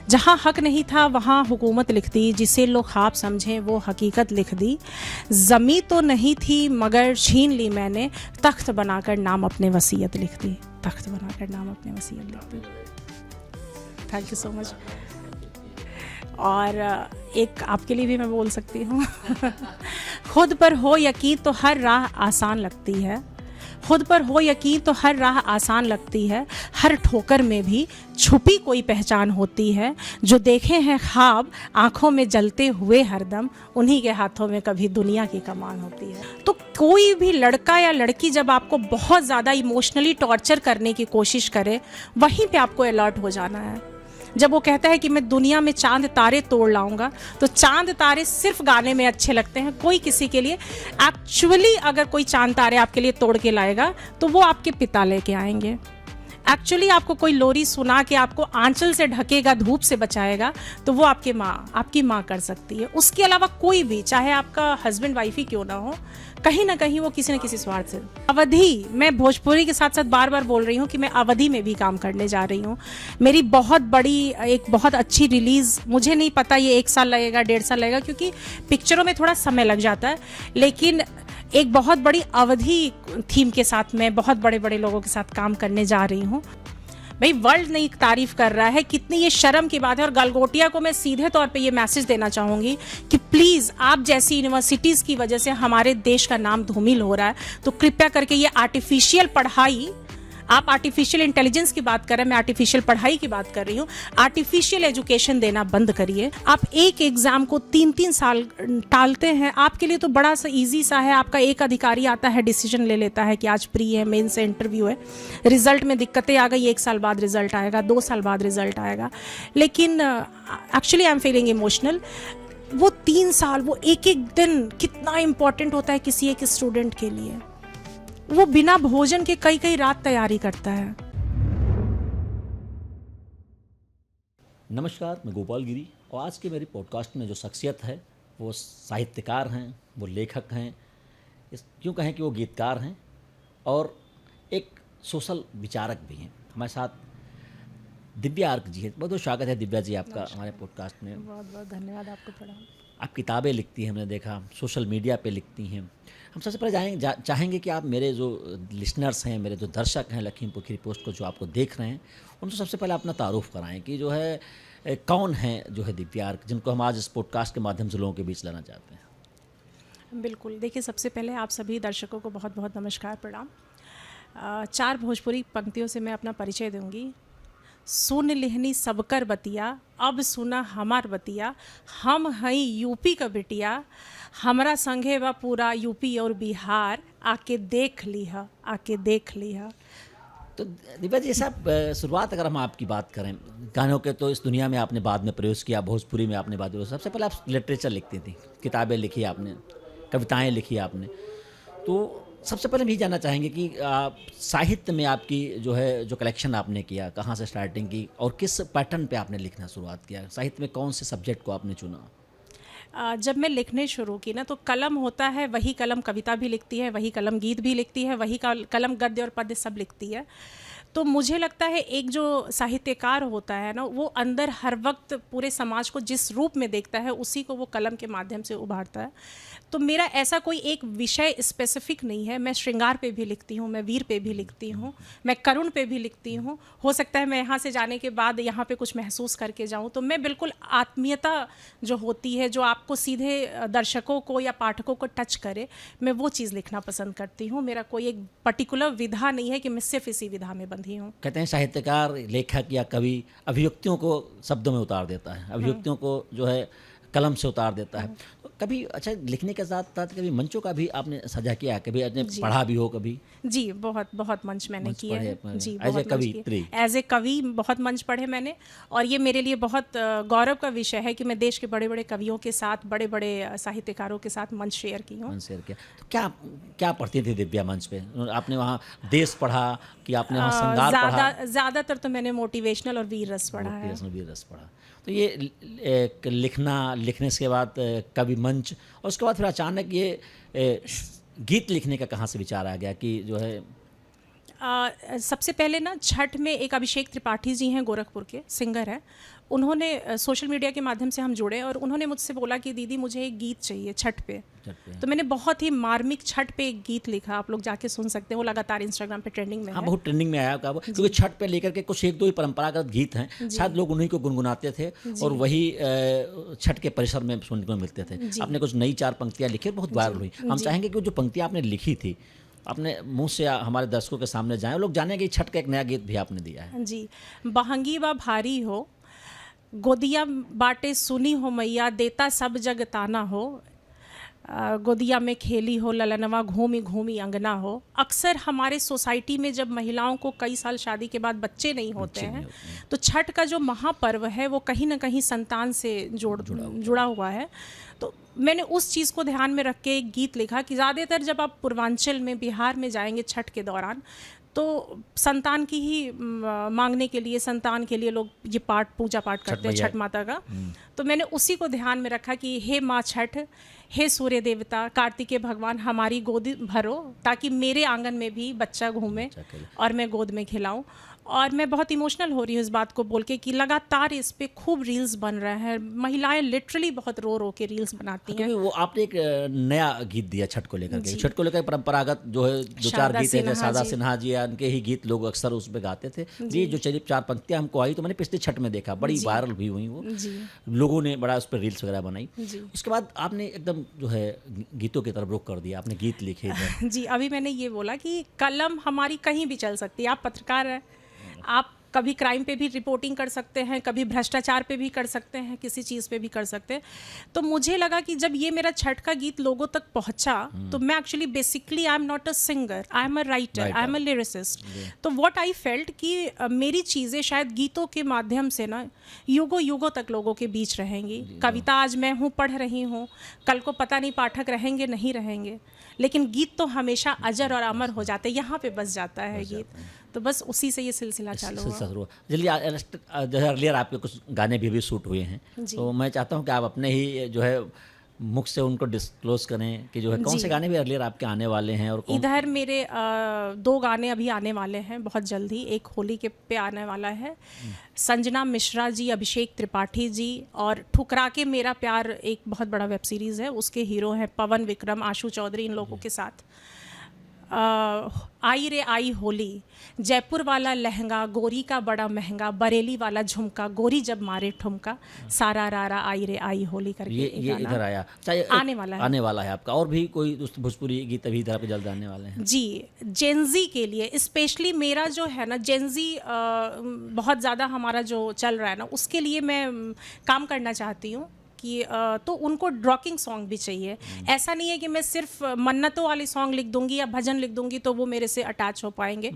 जहाँ हक नहीं था वहाँ हुकूमत लिख दी, जिसे लोग ख्वाब समझें वो हकीकत लिख दी। ज़मीं तो नहीं थी मगर छीन ली मैंने, तख्त बनाकर नाम अपने वसीयत लिख दी, तख्त बनाकर नाम अपने वसीयत लिख दी। Thank you so much. और एक आपके लिए भी मैं बोल सकती हूँ खुद पर हो यकीन तो हर राह आसान लगती है, खुद पर हो यकीन तो हर राह आसान लगती है, हर ठोकर में भी छुपी कोई पहचान होती है, जो देखे हैं ख्वाब आंखों में जलते हुए हरदम, उन्हीं के हाथों में कभी दुनिया की कमान होती है। तो कोई भी लड़का या लड़की जब आपको बहुत ज़्यादा इमोशनली टॉर्चर करने की कोशिश करे, वहीं पे आपको अलर्ट हो जाना है। जब वो कहता है कि मैं दुनिया में चांद तारे तोड़ लाऊंगा, तो चांद तारे सिर्फ गाने में अच्छे लगते हैं, कोई किसी के लिए। एक्चुअली अगर कोई चांद तारे आपके लिए तोड़ के लाएगा तो वो आपके पिता लेके आएंगे। एक्चुअली आपको कोई लोरी सुना के आपको आंचल से ढकेगा, धूप से बचाएगा, तो वो आपकी माँ कर सकती है। उसके अलावा कोई भी, चाहे आपका हस्बैंड वाइफ ही क्यों ना हो, कहीं ना कहीं वो किसी न किसी स्वार्थ से। अवधि, मैं भोजपुरी के साथ साथ बार बार बोल रही हूँ कि मैं अवधि में भी काम करने जा रही हूँ। मेरी बहुत बड़ी, एक बहुत अच्छी रिलीज़, मुझे नहीं पता ये 1 साल लगेगा 1.5 साल लगेगा, क्योंकि पिक्चरों में थोड़ा समय लग जाता है, लेकिन एक बहुत बड़ी अवधि थीम के साथ मैं बहुत बड़े बड़े लोगों के साथ काम करने जा रही हूँ। भाई वर्ल्ड नहीं तारीफ कर रहा है, कितनी ये शर्म की बात है। और गलगोटिया को मैं सीधे तौर पे ये मैसेज देना चाहूँगी कि प्लीज़, आप जैसी यूनिवर्सिटीज़ की वजह से हमारे देश का नाम धूमिल हो रहा है, तो कृपया करके ये आर्टिफिशियल पढ़ाई, आप आर्टिफिशियल इंटेलिजेंस की बात कर रहे हैं, मैं आर्टिफिशियल पढ़ाई की बात कर रही हूँ, आर्टिफिशियल एजुकेशन देना बंद करिए। आप एक एग्जाम को 3-3 साल टालते हैं, आपके लिए तो बड़ा सा इजी सा है। आपका एक अधिकारी आता है, डिसीजन ले लेता है कि आज प्री है, मेन से इंटरव्यू है, रिजल्ट में दिक्कतें आ गई, 1 साल बाद रिजल्ट आएगा, 2 साल बाद रिजल्ट आएगा। लेकिन actually I am feeling emotional. वो 3 साल, वो एक एक दिन कितना इंपॉर्टेंट होता है किसी एक स्टूडेंट के लिए। वो बिना भोजन के कई कई रात तैयारी करता है। नमस्कार, मैं गोपाल गिरी, और आज के मेरी पॉडकास्ट में जो शख्सियत है वो साहित्यकार हैं, वो लेखक हैं, यूँ कहें कि वो गीतकार हैं, और एक सोशल विचारक भी हैं। हमारे साथ दिव्या आर्क जी है। बहुत बहुत स्वागत है दिव्या जी आपका हमारे पॉडकास्ट में। बहुत बहुत धन्यवाद, आपको प्रणाम। आप किताबें लिखती हैं, हमने देखा, सोशल मीडिया पे लिखती हैं। हम सबसे पहले चाहेंगे कि आप, मेरे जो लिसनर्स हैं, मेरे जो दर्शक हैं लखीमपुर खीरी पोस्ट को जो आपको देख रहे हैं, उनको सबसे पहले अपना तारुफ कराएं कि जो है कौन है जो है दिव्या आर्क, जिनको हम आज इस पॉडकास्ट के माध्यम से लोगों के बीच लाना चाहते हैं। बिल्कुल, देखिए, सबसे पहले आप सभी दर्शकों को बहुत बहुत नमस्कार, प्रणाम। 4 भोजपुरी पंक्तियों से मैं अपना परिचय दूंगी। सुन लिहनी सबकर बतिया, अब सुना हमार बतिया, हम हई यूपी का बिटिया, हमरा संगे बा पूरा यूपी और बिहार, आके देख लिहा, आके देख लिहा। तो दिव्या जी साहब, शुरुआत अगर हम आपकी बात करें गानों के, तो इस दुनिया में आपने बाद में प्रवेश किया, भोजपुरी में आपने बाद में, सबसे पहले आप लिटरेचर लिखती थी, किताबें लिखी आपने, कविताएं लिखी आपने। तो सबसे पहले हम ये जानना चाहेंगे कि साहित्य में आपकी जो है, जो कलेक्शन आपने किया, कहाँ से स्टार्टिंग की और किस पैटर्न पे आपने लिखना शुरुआत किया? साहित्य में कौन से सब्जेक्ट को आपने चुना? जब मैं लिखने शुरू की ना, तो कलम होता है, वही कलम कविता भी लिखती है, वही कलम गीत भी लिखती है, वही कलम गद्य और पद्य सब लिखती है। तो मुझे लगता है एक जो साहित्यकार होता है ना, वो अंदर हर वक्त पूरे समाज को जिस रूप में देखता है, उसी को वो कलम के माध्यम से उभारता है। तो मेरा ऐसा कोई एक विषय स्पेसिफिक नहीं है। मैं श्रृंगार पे भी लिखती हूँ, मैं वीर पे भी लिखती हूँ, मैं करुण पे भी लिखती हूँ। हो सकता है मैं यहाँ से जाने के बाद यहाँ पे कुछ महसूस करके जाऊँ। तो मैं बिल्कुल आत्मीयता जो होती है, जो आपको सीधे दर्शकों को या पाठकों को टच करे, मैं वो चीज़ लिखना पसंद करती हूँ। मेरा कोई एक पर्टिकुलर विधा नहीं है कि मैं सिर्फ इसी विधा में बंधी हूँ। कहते हैं साहित्यकार, लेखक या कवि अभिव्यक्तियों को शब्दों में उतार देता है, अभिव्यक्तियों को जो है कलम से उतार देता है। तो कभी, अच्छा, लिखने के साथ साथ कभी मंचों का भी आपने सजा किया, कभी आपने पढ़ा भी हो कभी? जी, बहुत बहुत मंच मैंने किए हैं जी, एज ए कवि, एज ए कवि बहुत मंच पढ़े मैंने। और ये मेरे लिए बहुत गौरव का विषय है कि मैं देश के बड़े बड़े कवियों के साथ, बड़े बड़े साहित्यकारों के साथ मंच शेयर की हूँ। शेयर किया। तो क्या क्या पढ़ती थी दिव्या मंच पे? आपने वहाँ देश पढ़ा कि आपने वहाँ श्रृंगार पढ़ा? ज़्यादातर तो मैंने मोटिवेशनल और वीर रस पढ़ा है। वीर रस पढ़ा। तो ये लिखने के बाद कवि मंच, और उसके बाद फिर अचानक ये गीत लिखने का कहाँ से विचार आ गया कि जो है? सबसे पहले ना छठ में एक अभिषेक त्रिपाठी जी हैं, गोरखपुर के सिंगर हैं, उन्होंने सोशल मीडिया के माध्यम से हम जुड़े और उन्होंने मुझसे बोला कि दीदी मुझे एक गीत चाहिए छठ पे। तो मैंने बहुत ही मार्मिक छठ पे एक गीत लिखा, आप लोग जाके सुन सकते हैं, वो लगातार इंस्टाग्राम पे ट्रेंडिंग में है। बहुत ट्रेंडिंग में आया वो, क्योंकि छठ पे लेकर के कुछ एक दो ही परंपरागत गीत हैं, शायद लोग उन्हीं को गुनगुनाते थे और वही छठ के परिसर में सुनने को मिलते थे। आपने कुछ नई 4 पंक्तियाँ लिखी, बहुत वायरल हुई। हम चाहेंगे कि जो पंक्तियाँ आपने लिखी थी अपने मुंह से हमारे दर्शकों के सामने जाएं, लोग जानें कि छठ का एक नया गीत भी आपने दिया है। जी, बहंगी व भारी हो, गोदिया बाटे सुनी हो मैया, देता सब जग ताना हो, गोदिया में खेली हो ललनवा, घूमी घूमी अंगना हो। अक्सर हमारे सोसाइटी में जब महिलाओं को कई साल शादी के बाद बच्चे नहीं होते हैं, तो छठ का जो महापर्व है वो कहीं ना कहीं संतान से जुड़ा हुआ है। तो मैंने उस चीज़ को ध्यान में रख के एक गीत लिखा कि ज़्यादातर जब आप पूर्वांचल में, बिहार में जाएंगे छठ के दौरान, तो संतान की ही मांगने के लिए, संतान के लिए लोग ये पूजा पाठ करते हैं छठ माता का। तो मैंने उसी को ध्यान में रखा कि हे माँ छठ, हे सूर्य देवता, कार्तिकेय भगवान, हमारी गोद भरो ताकि मेरे आंगन में भी बच्चा घूमे और मैं गोद में खिलाऊं। और मैं बहुत इमोशनल हो रही हूँ इस बात को बोल के कि लगातार इस पे खूब रील्स बन रहे हैं, महिलाएं लिटरली बहुत रो रो के रील्स बनाती हैं। क्योंकि वो आपने एक नया गीत दिया छठ को लेकर के। छठ को लेकर परंपरागत जो है 2-4 गीत हैं, शारदा सिन्हा जी, उनके ही गीत लोग अक्सर उस पर गाते थे। ये जो 4 पंक्तियां हमको आई तो मैंने पिछले छठ में देखा, बड़ी वायरल भी हुई वो, लोगों ने बड़ा उस पर रील्स वगैरह बनाई। उसके बाद आपने एकदम जो है गीतों की तरफ रुख कर दिया, आपने गीत लिखे थे। जी, अभी मैंने ये बोला कि कलम हमारी कहीं भी चल सकती है। आप पत्रकार हैं, आप कभी क्राइम पे भी रिपोर्टिंग कर सकते हैं, कभी भ्रष्टाचार पे भी कर सकते हैं, किसी चीज़ पे भी कर सकते हैं। तो मुझे लगा कि जब ये मेरा छठ का गीत लोगों तक पहुंचा, तो मैं actually basically I am not a singer, I am a writer, I am a lyricist. तो व्हाट आई फेल्ट कि मेरी चीज़ें शायद गीतों के माध्यम से ना युगों युगों तक लोगों के बीच रहेंगी। कविता आज मैं हूँ, पढ़ रही हूँ, कल को पता नहीं पाठक रहेंगे नहीं रहेंगे, लेकिन गीत तो हमेशा अजर और अमर हो जाते हैं, यहाँ पे बस जाता है गीत। तो बस उसी से ये सिलसिला चालू हुआ। जल्दी अर्लियर आपके कुछ गाने भी शूट हुए हैं, तो मैं चाहता हूँ कि आप अपने ही जो है मुख से उनको डिस्क्लोज करें कि जो है कौन से गाने भी अर्लियर आपके आने वाले हैं। और इधर मेरे 2 गाने अभी आने वाले हैं बहुत जल्दी। एक होली के पे आने वाला है, संजना मिश्रा जी, अभिषेक त्रिपाठी जी, और ठुकरा के मेरा प्यार एक बहुत बड़ा वेब सीरीज़ है, उसके हीरो हैं पवन विक्रम, आशु चौधरी, इन लोगों के साथ। आई रे आई होली, जयपुर वाला लहंगा, गोरी का बड़ा महंगा, बरेली वाला झुमका, गोरी जब मारे ठुमका, सारा रारा आई रे आई होली करके ये इधर आया, आने वाला है आपका। और भी कोई भोजपुरी गीत अभी इधर पे जल्द आने वाले हैं? जी, जेनजी के लिए स्पेशली मेरा जो है ना, जेनजी बहुत ज़्यादा हमारा जो चल रहा है ना, उसके लिए मैं काम करना चाहती हूँ कि तो उनको रॉकिंग सॉन्ग भी चाहिए। ऐसा नहीं है कि मैं सिर्फ मन्नतों वाली सॉन्ग लिख दूंगी या भजन लिख दूंगी तो वो मेरे से अटैच हो पाएंगे।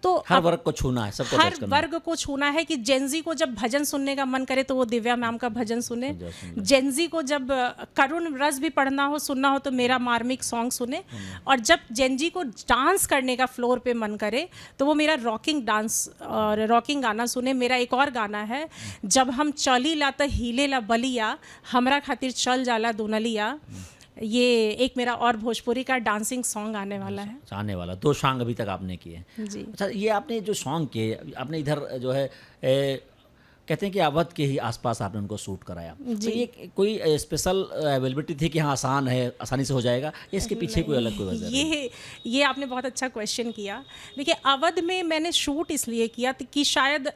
तो हर वर्ग को छूना है, सबको हर वर्ग को छूना है कि जेनजी को जब भजन सुनने का मन करे तो वो दिव्या मैम का भजन सुने, जेनजी को जब करुण रस भी पढ़ना हो, सुनना हो तो मेरा मार्मिक सॉन्ग सुने, और जब जेनजी को डांस करने का फ्लोर पे मन करे तो वो मेरा रॉकिंग डांस और रॉकिंग गाना सुने। मेरा एक और गाना है, जब हम चली ला त हिले ला बलिया, हमरा खातिर चल जाला दुनलिया, ये एक मेरा और भोजपुरी का डांसिंग सॉन्ग आने वाला है। 2 सॉन्ग अभी तक आपने किए हैं जी। अच्छा, ये आपने जो सॉन्ग किए, आपने इधर जो है कहते हैं कि अवध के ही आसपास आपने उनको शूट कराया, तो ये कोई स्पेशल अवेलेबिलिटी थी कि हाँ आसान है, आसानी से हो जाएगा, इसके पीछे कोई अलग कोई वजह? ये आपने बहुत अच्छा क्वेश्चन किया। देखिए, अवध में मैंने शूट इसलिए किया कि शायद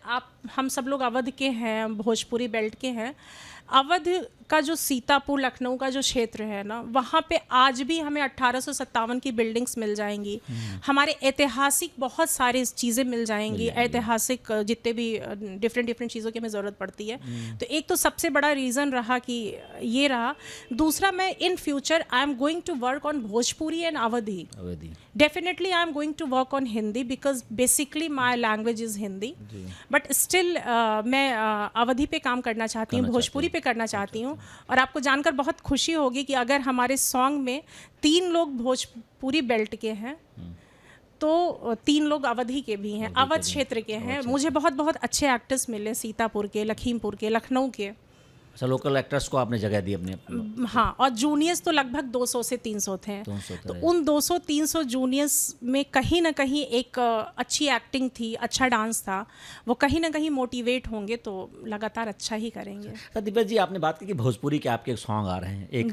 हम सब लोग अवध के हैं, भोजपुरी बेल्ट के हैं। अवध का जो सीतापुर, लखनऊ का जो क्षेत्र है ना, वहाँ पे आज भी हमें 1857 की बिल्डिंग्स मिल जाएंगी, हमारे ऐतिहासिक बहुत सारी चीज़ें मिल जाएंगी, ऐतिहासिक जितने भी डिफरेंट चीज़ों की हमें ज़रूरत पड़ती है। तो एक तो सबसे बड़ा रीज़न रहा कि ये रहा। दूसरा, मैं in future I am going to work on Bhojpuri and Awadhi. Definitely I am going to work on Hindi because basically my language is Hindi, but still मैं अवधी पे काम करना चाहती हूँ, भोजपुरी पे करना चाहती हूँ। और आपको जानकर बहुत खुशी होगी कि अगर हमारे सॉन्ग में 3 लोग भोजपुरी बेल्ट के हैं तो 3 लोग अवधी के भी हैं, अवध क्षेत्र के हैं। मुझे बहुत बहुत अच्छे एक्टर्स मिले, सीतापुर के, लखीमपुर के, लखनऊ के। अच्छा, लोकल एक्टर्स को आपने जगह दी अपने? हाँ, और जूनियर्स तो लगभग 200 से 300 थे। 200 तो थे। उन 200-300 जूनियर्स में कहीं ना कहीं एक अच्छी एक्टिंग थी, अच्छा डांस था, वो कहीं ना कहीं मोटिवेट होंगे तो लगातार अच्छा ही करेंगे। सर दिव्या जी, आपने बात की कि भोजपुरी के आपके सॉन्ग आ रहे हैं, एक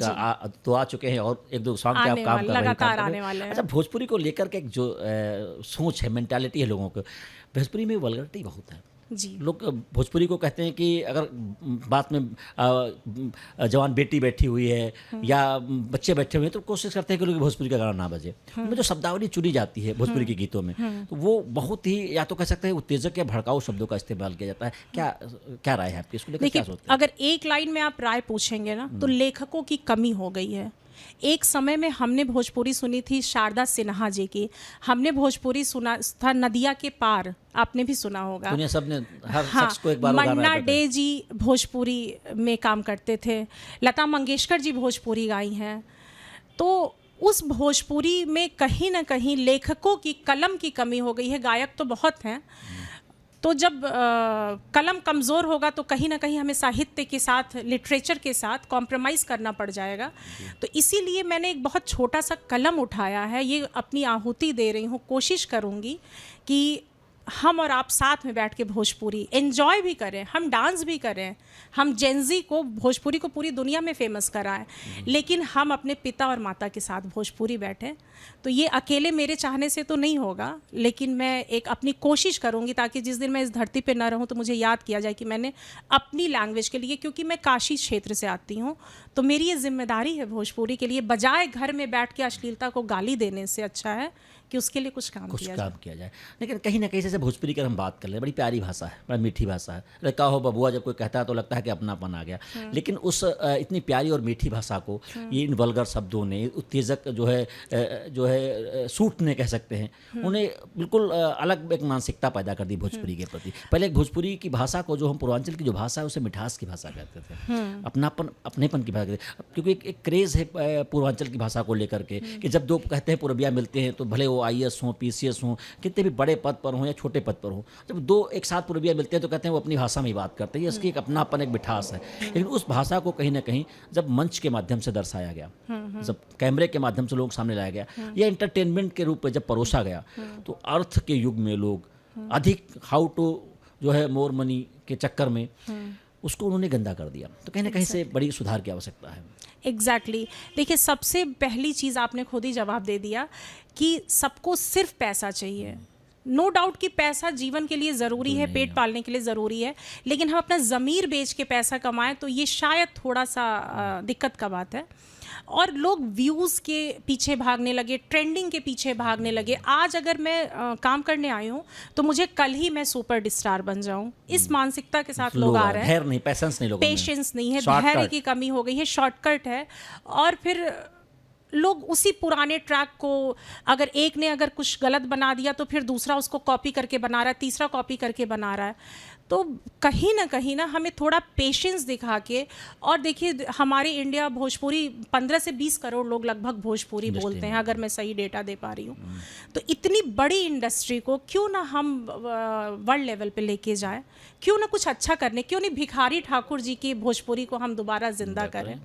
तो आ चुके हैं और एक दो सॉन्ग पे आप आने काम वाले, कर रहे हैं, लगातार काम कर रहे आने हैं। वाले हैं। अच्छा, भोजपुरी को लेकर के एक जो सोच है, मेंटालिटी है लोगों को, भोजपुरी में वल्गरिटी बहुत है। जी, लोग भोजपुरी को कहते हैं कि अगर बात में जवान बेटी बैठी हुई है या बच्चे बैठे हुए हैं तो कोशिश करते हैं कि लोग भोजपुरी का गाना ना बजे। उनमें जो शब्दावली चुनी जाती है भोजपुरी के गीतों में, तो वो बहुत ही, या तो कह सकते हैं उत्तेजक या भड़काऊ शब्दों का इस्तेमाल किया जाता है। क्या राय है आपकी इसको लेकर, क्या देखिए, सोचते हैं? अगर एक लाइन में आप राय पूछेंगे ना तो लेखकों की कमी हो गई है। एक समय में हमने भोजपुरी सुनी थी शारदा सिन्हा जी की, हमने भोजपुरी सुना था नदिया के पार, आपने भी सुना होगा। दुनिया सब ने, हर हाँ, शख्स को एक बार वो गाना मन्ना आता है। डे जी भोजपुरी में काम करते थे, लता मंगेशकर जी भोजपुरी गाई हैं। तो उस भोजपुरी में कहीं ना कहीं लेखकों की कलम की कमी हो गई है। गायक तो बहुत हैं, तो जब कलम कमज़ोर होगा तो कहीं ना कहीं हमें साहित्य के साथ, लिटरेचर के साथ कॉम्प्रोमाइज़ करना पड़ जाएगा। तो इसीलिए मैंने एक बहुत छोटा सा कलम उठाया है, ये अपनी आहुति दे रही हूँ। कोशिश करूँगी कि हम और आप साथ में बैठ के भोजपुरी एंजॉय भी करें, हम डांस भी करें, हम जेंजी को, भोजपुरी को पूरी दुनिया में फेमस कराएं, लेकिन हम अपने पिता और माता के साथ भोजपुरी बैठें। तो ये अकेले मेरे चाहने से तो नहीं होगा, लेकिन मैं एक अपनी कोशिश करूंगी ताकि जिस दिन मैं इस धरती पे ना रहूं तो मुझे याद किया जाए कि मैंने अपनी लैंग्वेज के लिए, क्योंकि मैं काशी क्षेत्र से आती हूं, तो मेरी ये जिम्मेदारी है भोजपुरी के लिए, बजाय घर में बैठ के अश्लीलता को गाली देने से अच्छा है कि उसके लिए कुछ काम किया जाए। लेकिन कहीं ना कहीं जैसे भोजपुरी की हम बात कर रहे हैं, बड़ी प्यारी भाषा है, बड़ी मीठी भाषा है। लड़का हो बबुआ जब कोई कहता है तो लगता है कि अपनापन आ गया। लेकिन उस इतनी प्यारी और मीठी भाषा को ये इन वल्गर शब्दों ने, उत्तेजक जो है सूट ने कह सकते हैं, उन्हें बिल्कुल अलग एक मानसिकता पैदा कर दी भोजपुरी के प्रति। पहले एक भोजपुरी की भाषा को, जो हम पूर्वांचल की जो भाषा है, उसे मिठास की भाषा कहते थे, अपनापन, अपनेपन की भाषा कहते थे। क्योंकि एक क्रेज़ है पूर्वांचल की भाषा को लेकर के कि जब दो कहते हैं पूर्विया मिलते हैं तो भले वो IAS हों, PCS हों, कितने भी बड़े पद पर हों या छोटे पद पर हों, जब दो एक साथ पूर्विया मिलते हैं तो कहते हैं वो अपनी भाषा में ही बात करते हैं। इसकी एक अपनापन, एक मिठास है। लेकिन उस भाषा को कहीं ना कहीं जब मंच के माध्यम से दर्शाया गया, जब कैमरे के माध्यम से लोग सामने लाया गया या एंटरटेनमेंट के रूप में जब परोसा गया, तो अर्थ के युग में लोग अधिक हाउ टू जो है मोर मनी के चक्कर में उसको उन्होंने गंदा कर दिया। तो कहीं ना कहीं से बड़ी सुधार की आवश्यकता है। एग्जैक्टली देखिए, सबसे पहली चीज़ आपने खुद ही जवाब दे दिया कि सबको सिर्फ पैसा चाहिए। नो डाउट कि पैसा जीवन के लिए ज़रूरी है, पेट पालने के लिए ज़रूरी है, लेकिन हम अपना ज़मीर बेच के पैसा कमाएं तो ये शायद थोड़ा सा दिक्कत का बात है। और लोग व्यूज़ के पीछे भागने लगे, ट्रेंडिंग के पीछे भागने लगे। आज अगर मैं काम करने आई हूँ तो मुझे कल ही मैं सुपर स्टार बन जाऊँ, इस मानसिकता के साथ लोग आ रहे हैं। धैर्य नहीं, पेशेंस नहीं, लोगों में पेशेंस नहीं है, धैर्य की कमी हो गई है, शॉर्टकट है। और फिर लोग उसी पुराने ट्रैक को, अगर एक ने अगर कुछ गलत बना दिया तो फिर दूसरा उसको कॉपी करके बना रहा है, तीसरा कॉपी करके बना रहा है। तो कहीं ना हमें थोड़ा पेशेंस दिखा के, और देखिए हमारे इंडिया भोजपुरी 15 से 20 करोड़ लोग लगभग भोजपुरी बोलते हैं, अगर मैं सही डेटा दे पा रही हूँ। तो इतनी बड़ी इंडस्ट्री को क्यों ना हम वर्ल्ड लेवल पे लेके जाएं, क्यों ना कुछ अच्छा करने, क्यों नहीं भिखारी ठाकुर जी की भोजपुरी को हम दोबारा जिंदा करें।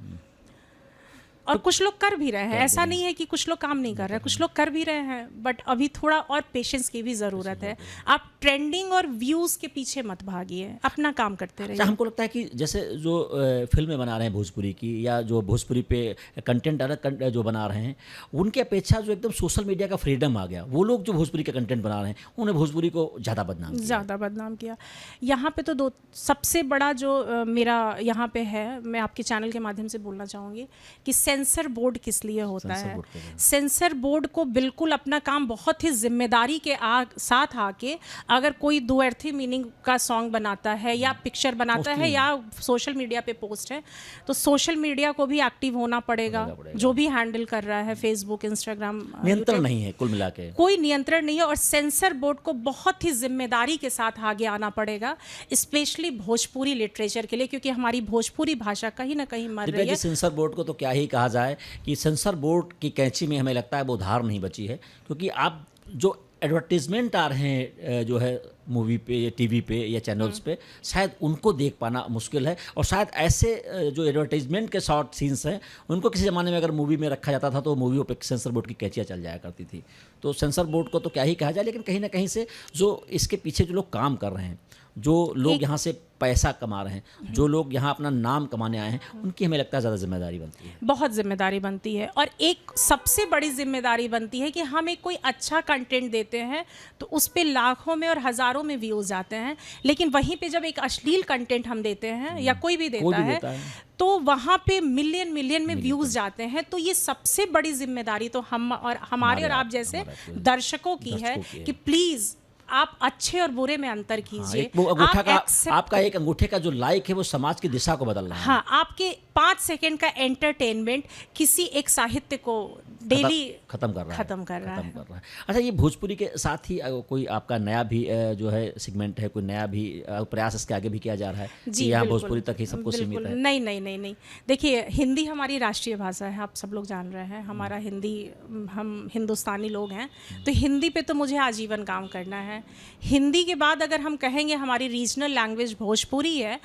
और कुछ लोग कर भी रहे हैं, ऐसा नहीं है कि कुछ लोग काम नहीं कर रहे हैं, कुछ लोग कर भी रहे हैं, बट अभी थोड़ा और पेशेंस की भी ज़रूरत है। आप ट्रेंडिंग और व्यूज़ के पीछे मत भागिए, अपना काम करते रहिए। हमको लगता है कि जैसे जो फिल्में बना रहे हैं भोजपुरी की, या जो भोजपुरी पे कंटेंट अलग जो बना रहे हैं, उनकी अपेक्षा जो एकदम सोशल मीडिया का फ्रीडम आ गया, वो लोग जो भोजपुरी का कंटेंट बना रहे हैं उन्हें भोजपुरी को ज़्यादा बदनाम किया। यहाँ पे तो सबसे बड़ा जो मेरा यहाँ पे है, मैं आपके चैनल के माध्यम से बोलना चाहूँगी कि सेंसर बोर्ड किस लिए होता है। सेंसर बोर्ड को बिल्कुल अपना काम बहुत ही जिम्मेदारी के साथ आके, अगर कोई दो अर्थी मीनिंग का सॉन्ग बनाता है या पिक्चर बनाता है या सोशल मीडिया पे पोस्ट है, तो सोशल मीडिया को भी एक्टिव होना पड़ेगा। जो भी हैंडल कर रहा है, फेसबुक, इंस्टाग्राम, नियंत्रण नहीं है, कुल मिला के कोई नियंत्रण नहीं है। और सेंसर बोर्ड को बहुत ही जिम्मेदारी के साथ आगे आना पड़ेगा, स्पेशली भोजपुरी लिटरेचर के लिए, क्योंकि हमारी भोजपुरी भाषा कहीं ना कहीं मर रही है। सेंसर बोर्ड को तो क्या ही कहा जाए कि सेंसर बोर्ड की कैंची में हमें लगता है वो धार नहीं बची है, क्योंकि आप जो एडवर्टीजमेंट आ रहे हैं जो है मूवी पे या टीवी पे या चैनल्स पे, शायद उनको देख पाना मुश्किल है। और शायद ऐसे जो एडवर्टीजमेंट के शॉर्ट सीन्स हैं उनको किसी ज़माने में अगर मूवी में रखा जाता था तो मूवियों पे सेंसर बोर्ड की कैचियाँ चल जाया करती थी। तो सेंसर बोर्ड को तो क्या ही कहा जाए, लेकिन कहीं ना कहीं से जो इसके पीछे जो लोग काम कर रहे हैं, जो लोग यहाँ से पैसा कमा रहे हैं, जो लोग यहाँ अपना नाम कमाने आए हैं, उनकी हमें लगता है ज़्यादा जिम्मेदारी बनती है। बहुत जिम्मेदारी बनती है, और एक सबसे बड़ी जिम्मेदारी बनती है कि हम एक कोई अच्छा कंटेंट देते हैं तो उस पे लाखों में और हज़ारों में व्यूज़ आते हैं, लेकिन वहीं पे जब एक अश्लील कंटेंट हम देते हैं या कोई भी देता है तो वहाँ पे मिलियन मिलियन में व्यूज़ जाते हैं। तो ये सबसे बड़ी जिम्मेदारी तो हम और हमारे और आप जैसे दर्शकों की है कि प्लीज़ आप अच्छे और बुरे में अंतर कीजिए। वो अंगूठा का, आपका एक अंगूठे का जो लाइक है वो समाज की दिशा को बदल रहा है। हाँ, आपके 5 सेकंड का एंटरटेनमेंट किसी एक साहित्य को डेली खत्म कर रहा है। अच्छा, ये भोजपुरी के साथ ही कोई आपका नया भी जो है सेगमेंट है, कोई नया भी प्रयास इसके आगे भी किया जा रहा है जी? यहाँ भोजपुरी तक ही सबको सीमित है? नहीं। देखिए, हिंदी हमारी राष्ट्रीय भाषा है, आप सब लोग जान रहे हैं। हमारा हिंदी, हम हिंदुस्तानी लोग हैं, तो हिंदी पे तो मुझे आजीवन काम करना है। हिंदी के बाद अगर हम कहेंगे हमारी रीजनल लैंग्वेज भोजपुरी है,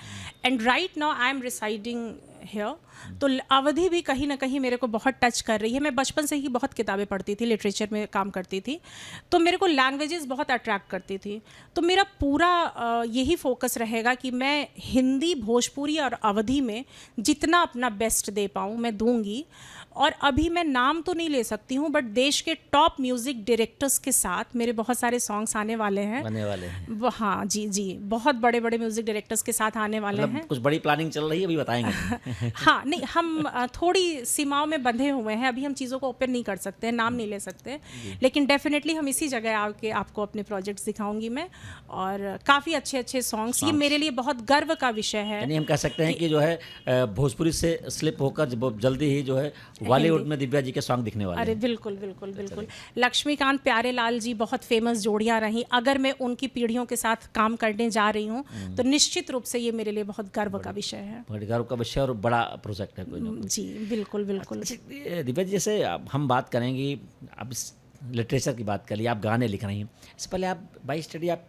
and right now I am residing here, तो अवधी भी कहीं ना कहीं मेरे को बहुत टच कर रही है। मैं बचपन से ही बहुत किताबें पढ़ती थी, लिटरेचर में काम करती थी, तो मेरे को लैंग्वेजेस बहुत अट्रैक्ट करती थी। तो मेरा पूरा यही फोकस रहेगा कि मैं हिंदी, भोजपुरी और अवधी में जितना अपना बेस्ट दे पाऊँ मैं दूंगी। और अभी मैं नाम तो नहीं ले सकती हूँ, बट देश के टॉप म्यूज़िक डायरेक्टर्स के साथ मेरे बहुत सारे सॉन्ग्स आने वाले हैं। हाँ जी, बहुत बड़े बड़े म्यूज़िक डायरेक्टर्स के साथ आने वाले हैं। कुछ बड़ी प्लानिंग चल रही है, अभी बताएंगे? हाँ, नहीं, हम थोड़ी सीमाओं में बंधे हुए हैं, अभी हम चीज़ों को ओपन नहीं कर सकते, नाम नहीं ले सकते, लेकिन डेफिनेटली हम इसी जगह आके आपको अपने प्रोजेक्ट्स दिखाऊंगी मैं, और काफ़ी अच्छे अच्छे सॉन्ग्स। ये मेरे लिए बहुत गर्व का विषय है। यानी हम कह सकते हैं कि जो है भोजपुरी से स्लिप होकर जल्दी ही जो है बॉलीवुड में दिव्या जी के सॉन्ग दिखने वाले हैं। अरे बिल्कुल। लक्ष्मीकांत प्यारेलाल जी बहुत फेमस जोड़ियाँ रही, अगर मैं उनकी पीढ़ियों के साथ काम करने जा रही हूँ तो निश्चित रूप से ये मेरे लिए बहुत गर्व का विषय है। गर्व का विषय और बड़ा प्रोजेक्ट है कोई ना कोई। जी बिल्कुल। दिव्या जी, जैसे हम बात करेंगे, आप इस लिटरेचर की बात कर ली, आप गाने लिख रही हैं, इससे पहले आप बाई स्टडी आप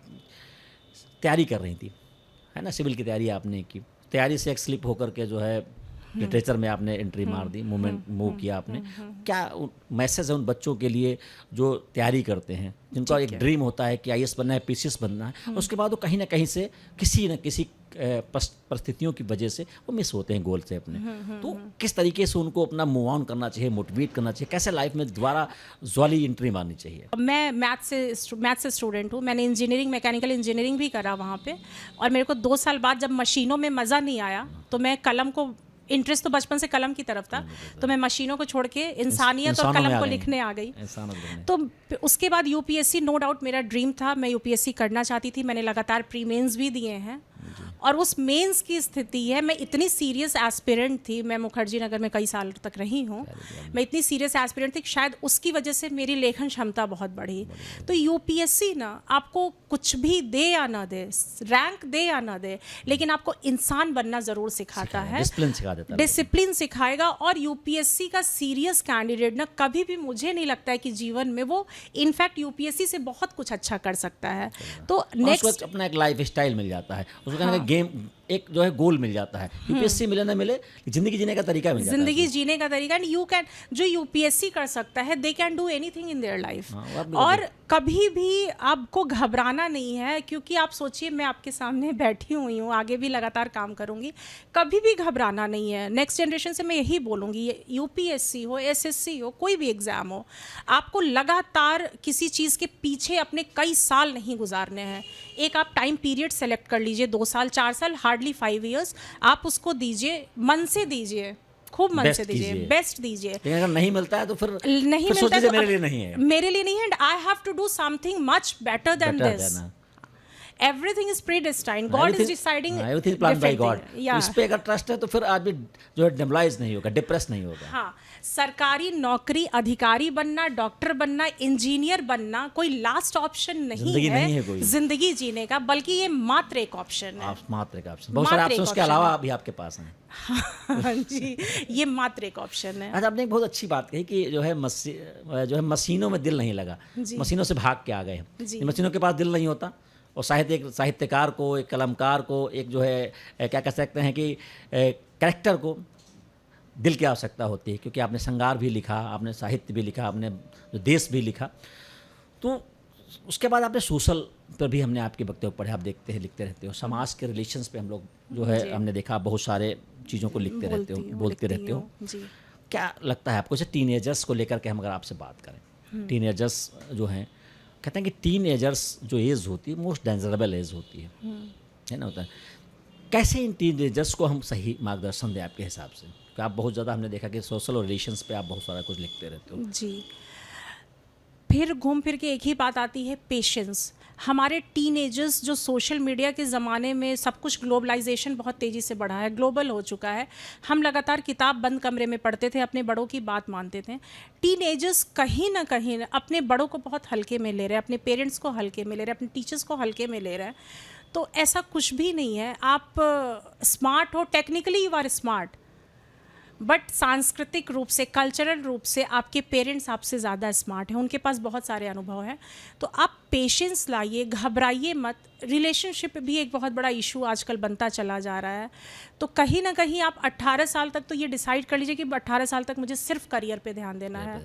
तैयारी कर रही थी, है ना? सिविल की तैयारी आपने की, तैयारी से एक स्लिप होकर के जो है लिटरेचर में आपने एंट्री मार दी, मूव किया आपने। क्या मैसेज है उन बच्चों के लिए जो तैयारी करते हैं, जिनका एक ड्रीम होता है कि आईएएस बनना है, पीसीएस बनना है, उसके बाद वो कहीं ना कहीं से किसी न किसी परिस्थितियों की वजह से वो मिस होते हैं गोल से अपने, तो किस तरीके से उनको अपना मूव ऑन करना चाहिए, मोटिवेट करना चाहिए, कैसे लाइफ में दोबारा ज्वाली एंट्री मारनी चाहिए? मैं मैथ से स्टूडेंट हूँ, मैंने इंजीनियरिंग, मैकेनिकल इंजीनियरिंग भी करा वहाँ पे, और मेरे को 2 साल बाद जब मशीनों में मज़ा नहीं आया तो मैं कलम को, इंटरेस्ट तो बचपन से कलम की तरफ था, तो मैं मशीनों को छोड़ के इंसानियत और कलम को लिखने आ गई। तो उसके बाद यूपीएससी नो डाउट मेरा ड्रीम था, मैं यूपीएससी करना चाहती थी, मैंने लगातार प्री मेंस भी दिए हैं, और उस मेंस की स्थिति है, मैं इतनी सीरियस एस्पिरेंट थी, मैं मुखर्जी नगर में कई साल तक रही हूँ, मैं इतनी सीरियस एस्पिरेंट थी कि शायद उसकी वजह से मेरी लेखन क्षमता बहुत बढ़ी। तो यूपीएससी ना आपको कुछ भी दे या ना दे, रैंक दे या ना दे, लेकिन आपको इंसान बनना ज़रूर सिखाता है, डिसिप्लिन सिखाएगा। और यूपीएससी का सीरियस कैंडिडेट ना कभी भी, मुझे नहीं लगता है कि जीवन में वो इनफैक्ट यूपीएससी से बहुत कुछ अच्छा कर सकता है। तो नेक्स्ट अपना एक लाइफ स्टाइल मिल जाता है, उसको कहने का गेम, एक जो है गोल मिल जाता है। यूपीएससी मिले ना मिले, जिंदगी जीने का तरीका मिल जाता है, जिंदगी जीने का तरीका। एंड यू कैन, जो यूपीएससी कर सकता है, they can do anything in their life. और कभी भी आपको घबराना नहीं है, क्योंकि आप सोचिए मैं आपके सामने बैठी हुई हूँ, आगे भी लगातार काम करूँगी, कभी भी घबराना नहीं है। नेक्स्ट जनरेशन से मैं यही बोलूँगी, यूपीएससी हो, एसएससी हो, कोई भी एग्ज़ाम हो, आपको लगातार किसी चीज़ के पीछे अपने कई साल नहीं गुजारने हैं। एक आप टाइम पीरियड सेलेक्ट कर लीजिए, 2 साल 4 साल, हार्डली 5 इयर्स, आप उसको दीजिए, मन से दीजिए, खूब मन से दीजिए, बेस्ट दीजिए। लेकिन अगर नहीं मिलता है तो फिर नहीं मिलता है तो मेरे लिए नहीं है, मेरे लिए नहीं है, and I have to do something much better than this. Everything is predestined, God is deciding everything plan by God. या इस पे अगर ट्रस्ट है तो फिर आदमी जो है डिमोरलाइज नहीं होगा, डिप्रेस नहीं होगा। हाँ, सरकारी नौकरी, अधिकारी बनना, डॉक्टर बनना, इंजीनियर बनना कोई लास्ट ऑप्शन जिंदगी नहीं है कोई। जिंदगी जीने का, बल्कि ये मात्र एक ऑप्शन है। मात्र एक ऑप्शन, बहुत सारे मात्र एक ऑप्शंस के option अलावा है। अभी आपके पास हैं। हाँ जी, ये मात्र एक ऑप्शन है। अच्छा, आपने एक बहुत अच्छी बात कही कि जो है मशीनों में दिल नहीं लगा, जी। मशीनों से भाग के आ गए हैं। जी। ये मशीनों के पास दिल नहीं होता, और साहित्यकार को, एक कलमकार को, एक जो है क्या कह सकते हैं कि कैरेक्टर को दिल की आवश्यकता होती है, क्योंकि आपने श्रृंगार भी लिखा, आपने साहित्य भी लिखा, आपने जो देश भी लिखा। तो उसके बाद आपने सोशल पर भी हमने आपके वक्तव्य पढ़े, आप देखते हैं, लिखते रहते हो, समाज के रिलेशंस पे हम लोग जो है हमने देखा बहुत सारे चीज़ों को लिखते रहते हो, बोलते रहते हो। जी। क्या लगता है आपको, जैसे टीनेजर्स को लेकर के हम अगर आपसे बात करें, टीनेजर्स जो हैं, कहते हैं कि टीनेजर्स जो एज होती है मोस्ट डेंजरेबल एज होती है ना, होता है। कैसे इन टीनेजर्स को हम सही मार्गदर्शन दें आपके हिसाब से? कि आप बहुत ज़्यादा, हमने देखा कि सोशल और रिलेशंस पे आप बहुत सारा कुछ लिखते रहते हो। जी, फिर घूम फिर के एक ही बात आती है, पेशेंस। हमारे टीनेजर्स जो सोशल मीडिया के ज़माने में सब कुछ ग्लोबलाइजेशन बहुत तेज़ी से बढ़ा है, ग्लोबल हो चुका है। हम लगातार किताब बंद कमरे में पढ़ते थे, अपने बड़ों की बात मानते थे। टीनेजर्स कहीं ना कहीं अपने बड़ों को बहुत हल्के में ले रहे हैं, अपने पेरेंट्स को हल्के में ले रहे हैं, अपने टीचर्स को हल्के में ले रहे हैं। तो ऐसा कुछ भी नहीं है। आप स्मार्ट हो, technically you are smart, but सांस्कृतिक रूप से, कल्चरल रूप से आपके पेरेंट्स आपसे ज़्यादा स्मार्ट हैं, उनके पास बहुत सारे अनुभव हैं। तो आप पेशेंस लाइए, घबराइए मत। रिलेशनशिप भी एक बहुत बड़ा इशू आजकल बनता चला जा रहा है। तो कहीं ना कहीं आप 18 साल तक तो ये डिसाइड कर लीजिए कि 18 साल तक मुझे सिर्फ करियर पे ध्यान देना है।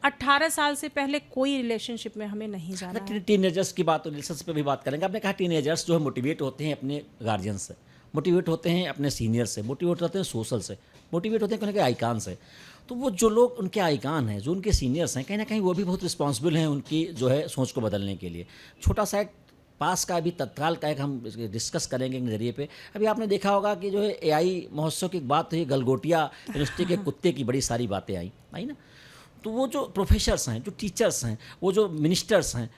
18 साल से पहले कोई रिलेशनशिप में हमें नहीं जाना है। टीनेजर्स की बात, रिलेशंस पे भी बात करेंगे। आपने कहा टीनेजर्स जो है मोटिवेट होते हैं अपने गार्जियन से, मोटिवेट होते हैं अपने सीनियर से, मोटिवेट होते हैं सोशल से, मोटिवेट होते हैं कहीं आइकान से। तो वो जो लोग उनके आइकान हैं, जो उनके सीनियर्स हैं, कहीं ना कहीं वो भी बहुत रिस्पॉन्सिबल हैं उनकी जो है सोच को बदलने के लिए। छोटा सा एक पास का भी तत्काल का एक हम डिस्कस करेंगे नज़रिए पे। अभी आपने देखा होगा कि जो है एआई महोत्सव की बात हुई, गलगोटिया यूनिवर्सिटी के कुत्ते की बड़ी सारी बातें आई ना। तो वो जो प्रोफेसर्स हैं, जो टीचर्स हैं, वो जो मिनिस्टर्स हैं,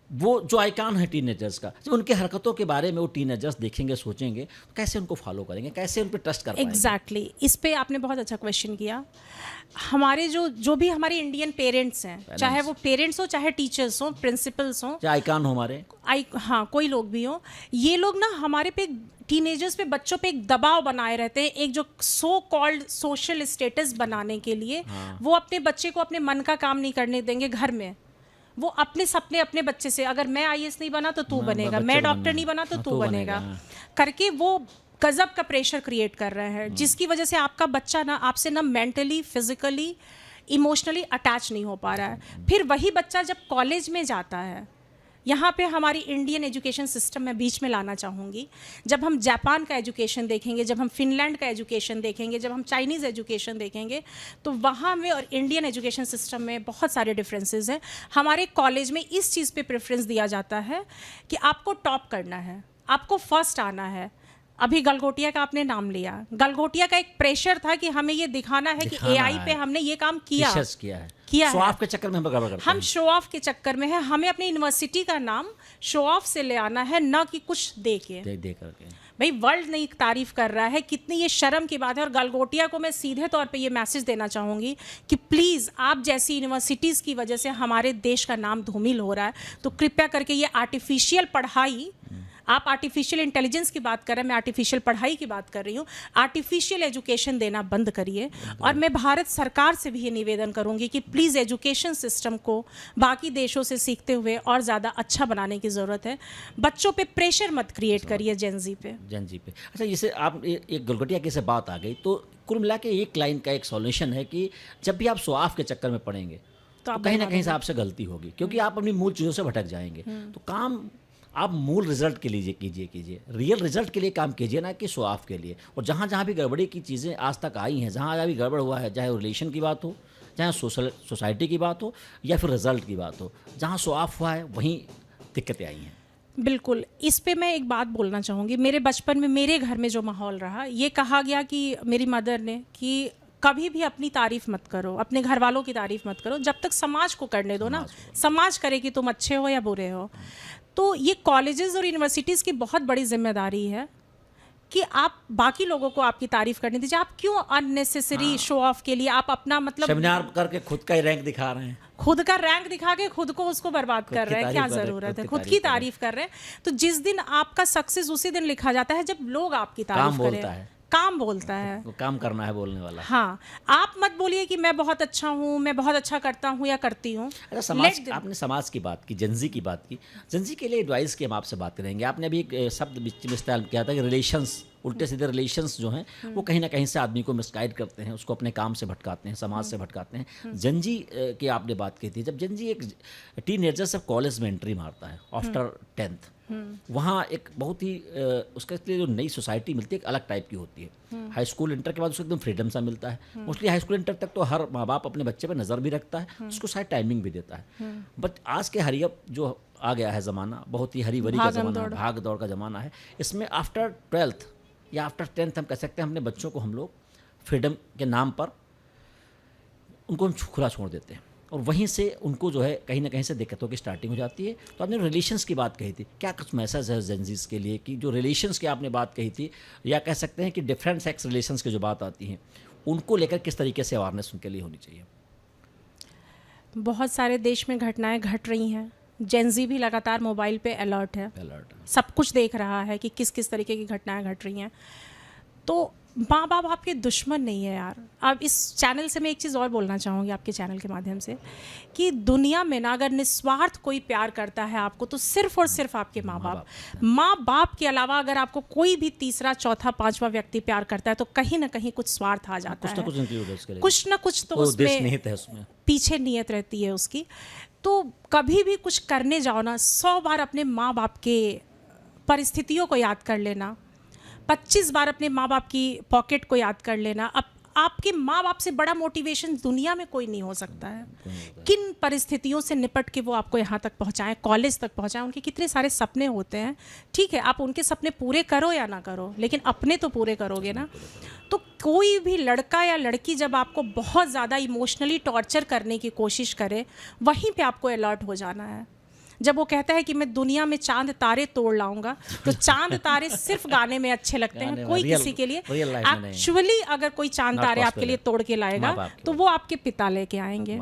वो जो आइकान है टीनेजर्स का, जब उनके हरकतों के बारे में वो टीनेजर्स देखेंगे, सोचेंगे, तो कैसे उनको फॉलो करेंगे, कैसे उन पर ट्रस्ट कर पाएंगे? एग्जैक्टली, इस पे आपने बहुत अच्छा क्वेश्चन किया। हमारे जो भी हमारे इंडियन पेरेंट्स हैं, चाहे वो पेरेंट्स हो, चाहे टीचर्स हो, प्रिंसिपल्स हो, चाहे आइकान हो हमारे, हाँ कोई लोग भी हो, ये लोग ना हमारे पे, टीनेजर्स पे, बच्चों पे एक दबाव बनाए रहते हैं, एक जो सो कॉल्ड सोशल स्टेटस बनाने के लिए। वो अपने बच्चे को अपने मन का काम नहीं करने देंगे घर में। वो अपने सपने अपने बच्चे से, अगर मैं आईएएस नहीं बना तो तू बनेगा, मैं डॉक्टर नहीं बना तो तू बनेगा, करके वो गजब का प्रेशर क्रिएट कर रहे हैं, जिसकी वजह से आपका बच्चा ना आपसे ना मेंटली, फिजिकली, इमोशनली अटैच नहीं हो पा रहा है। फिर वही बच्चा जब कॉलेज में जाता है, यहाँ पे हमारी इंडियन एजुकेशन सिस्टम में बीच में लाना चाहूँगी। जब हम जापान का एजुकेशन देखेंगे, जब हम फिनलैंड का एजुकेशन देखेंगे, जब हम चाइनीज़ एजुकेशन देखेंगे, तो वहाँ में और इंडियन एजुकेशन सिस्टम में बहुत सारे डिफरेंसेस हैं। हमारे कॉलेज में इस चीज़ पे प्रेफरेंस दिया जाता है कि आपको टॉप करना है, आपको फर्स्ट आना है। अभी गलगोटिया का आपने नाम लिया, गलगोटिया का एक प्रेशर था कि हमें ये दिखाना है कि एआई पे हमने ये काम किया है। शो ऑफ के चक्कर में हम गड़बड़ करते हैं। हम शो ऑफ के चक्कर में है, हमें अपनी यूनिवर्सिटी का नाम शो ऑफ से ले आना है, ना कि कुछ दे करके। भाई वर्ल्ड नहीं तारीफ कर रहा है, कितनी ये शर्म की बात है। और गलगोटिया को मैं सीधे तौर पे ये मैसेज देना चाहूँगी कि प्लीज़, आप जैसी यूनिवर्सिटीज़ की वजह से हमारे देश का नाम धूमिल हो रहा है, तो कृपया करके ये आर्टिफिशियल पढ़ाई, आप आर्टिफिशियल इंटेलिजेंस की बात कर रहे हैं, मैं आर्टिफिशियल पढ़ाई की बात कर रही हूँ, आर्टिफिशियल एजुकेशन देना बंद करिए। और मैं भारत सरकार से भी ये निवेदन करूँगी कि प्लीज़ एजुकेशन सिस्टम को बाकी देशों से सीखते हुए और ज़्यादा अच्छा बनाने की ज़रूरत है। बच्चों पे प्रेशर मत क्रिएट करिए जेनजी पे। अच्छा, जैसे आप एक गलगोटिया की से बात आ गई, तो कुल मिला के एक लाइन का एक सॉल्यूशन है कि जब भी आप शो ऑफ के चक्कर में पड़ेंगे तो कहीं ना कहीं से आपसे गलती होगी, क्योंकि आप अपनी मूल चीज़ों से भटक जाएंगे। तो काम आप मूल रिजल्ट के लिए कीजिए, रियल रिजल्ट के लिए काम कीजिए, ना कि शो ऑफ के लिए। और जहाँ जहाँ भी गड़बड़ी की चीज़ें आज तक आई हैं, जहाँ जहाँ भी गड़बड़ हुआ है, चाहे रिलेशन की बात हो, चाहे सोसाइटी की बात हो, या फिर रिजल्ट की बात हो, जहाँ शो ऑफ हुआ है वहीं दिक्कतें आई हैं। बिल्कुल, इस पे मैं एक बात बोलना चाहूँगी। मेरे बचपन में मेरे घर में जो माहौल रहा, ये कहा गया कि मेरी मदर ने कि कभी भी अपनी तारीफ मत करो, अपने घर वालों की तारीफ मत करो, जब तक समाज को करने दो ना, समाज करे कि तुम अच्छे हो या बुरे हो। तो ये कॉलेजेस और यूनिवर्सिटीज़ की बहुत बड़ी जिम्मेदारी है कि आप बाकी लोगों को आपकी तारीफ करने दीजिए। आप क्यों अननेसेसरी शो ऑफ के लिए आप अपना मतलब सेमिनार करके खुद का ही रैंक दिखा रहे हैं, खुद का रैंक दिखा के खुद को उसको बर्बाद कर रहे हैं, क्या ज़रूरत है? खुद की तारीफ कर रहे हैं। तो जिस दिन आपका सक्सेस उसी दिन लिखा जाता है जब लोग आपकी तारीफ करें। काम बोलता है, वो काम करना है बोलने वाला। हाँ, आप मत बोलिए कि मैं बहुत अच्छा हूँ, मैं बहुत अच्छा करता हूँ या करती हूँ। अच्छा, समाज, आपने समाज की बात की, जेंजी की बात की। जेंजी के लिए एडवाइस की हम आपसे बात करेंगे। आपने अभी एक शब्द बीच में इस्तेमाल किया था कि रिलेशंस, उल्टे सीधे रिलेशंस जो हैं वो कहीं ना कहीं से आदमी को मिसगाइड करते हैं, उसको अपने काम से भटकाते हैं, समाज से भटकाते हैं। जेंजी की आपने बात की थी। जब जेंजी एक टीनेजर से कॉलेज में एंट्री मारता है आफ्टर 10th, वहाँ एक बहुत ही उसके लिए जो नई सोसाइटी मिलती है एक अलग टाइप की होती है। हाई स्कूल इंटर के बाद उसको एकदम फ्रीडम सा मिलता है। मोस्टली हाई स्कूल इंटर तक तो हर माँ बाप अपने बच्चे पे नज़र भी रखता है, उसको शायद टाइमिंग भी देता है। बट आज के हरी अब जो आ गया है ज़माना, बहुत ही हरी भरी का ज़माना है, भाग दौड़ का ज़माना है। इसमें आफ्टर 12th या आफ्टर 10th हम कह सकते हैं अपने बच्चों को हम लोग फ्रीडम के नाम पर उनको हम खुला छोड़ देते हैं, और वहीं से उनको जो है कहीं ना कहीं से दिक्कतों की स्टार्टिंग हो जाती है। तो आपने रिलेशंस की बात कही थी, क्या कुछ मैसेज है जेंजीज के लिए कि जो रिलेशंस की आपने बात कही थी, या कह सकते हैं कि डिफरेंट सेक्स रिलेशंस की जो बात आती हैं उनको लेकर किस तरीके से अवेयरनेस उनके लिए होनी चाहिए? बहुत सारे देश में घटनाएं घट रही हैं। जेंजी भी लगातार मोबाइल पे अलर्ट है, सब कुछ देख रहा है कि किस किस तरीके की घटनाएं घट रही हैं। तो माँ बाप आपके दुश्मन नहीं है यार। अब इस चैनल से मैं एक चीज़ और बोलना चाहूँगी आपके चैनल के माध्यम से कि दुनिया में ना अगर निस्वार्थ कोई प्यार करता है आपको तो सिर्फ और सिर्फ आपके माँ बाप। माँ बाप के अलावा अगर आपको कोई भी तीसरा चौथा पांचवा व्यक्ति प्यार करता है तो कहीं ना कहीं कुछ स्वार्थ आ जाता है, कुछ ना कुछ तो उसमें पीछे नीयत रहती है उसकी। तो कभी भी कुछ करने जाओ ना, 100 बार अपने माँ बाप के परिस्थितियों को याद कर लेना, 25 बार अपने माँ बाप की पॉकेट को याद कर लेना। अब आपके माँ बाप से बड़ा मोटिवेशन दुनिया में कोई नहीं हो सकता है। किन परिस्थितियों से निपट के वो आपको यहाँ तक पहुँचाएं, कॉलेज तक पहुँचाएं। उनके कितने सारे सपने होते हैं, ठीक है, आप उनके सपने पूरे करो या ना करो, लेकिन अपने तो पूरे करोगे ना। तो कोई भी लड़का या लड़की जब आपको बहुत ज़्यादा इमोशनली टॉर्चर करने की कोशिश करे, वहीं पे आपको अलर्ट हो जाना है। जब वो कहता है कि मैं दुनिया में चांद तारे तोड़ लाऊंगा, तो चांद तारे सिर्फ गाने में अच्छे लगते हैं, कोई किसी के लिए। एक्चुअली अगर कोई चांद तारे आपके लिए तोड़ के लाएगा तो वो आपके पिता लेके आएंगे।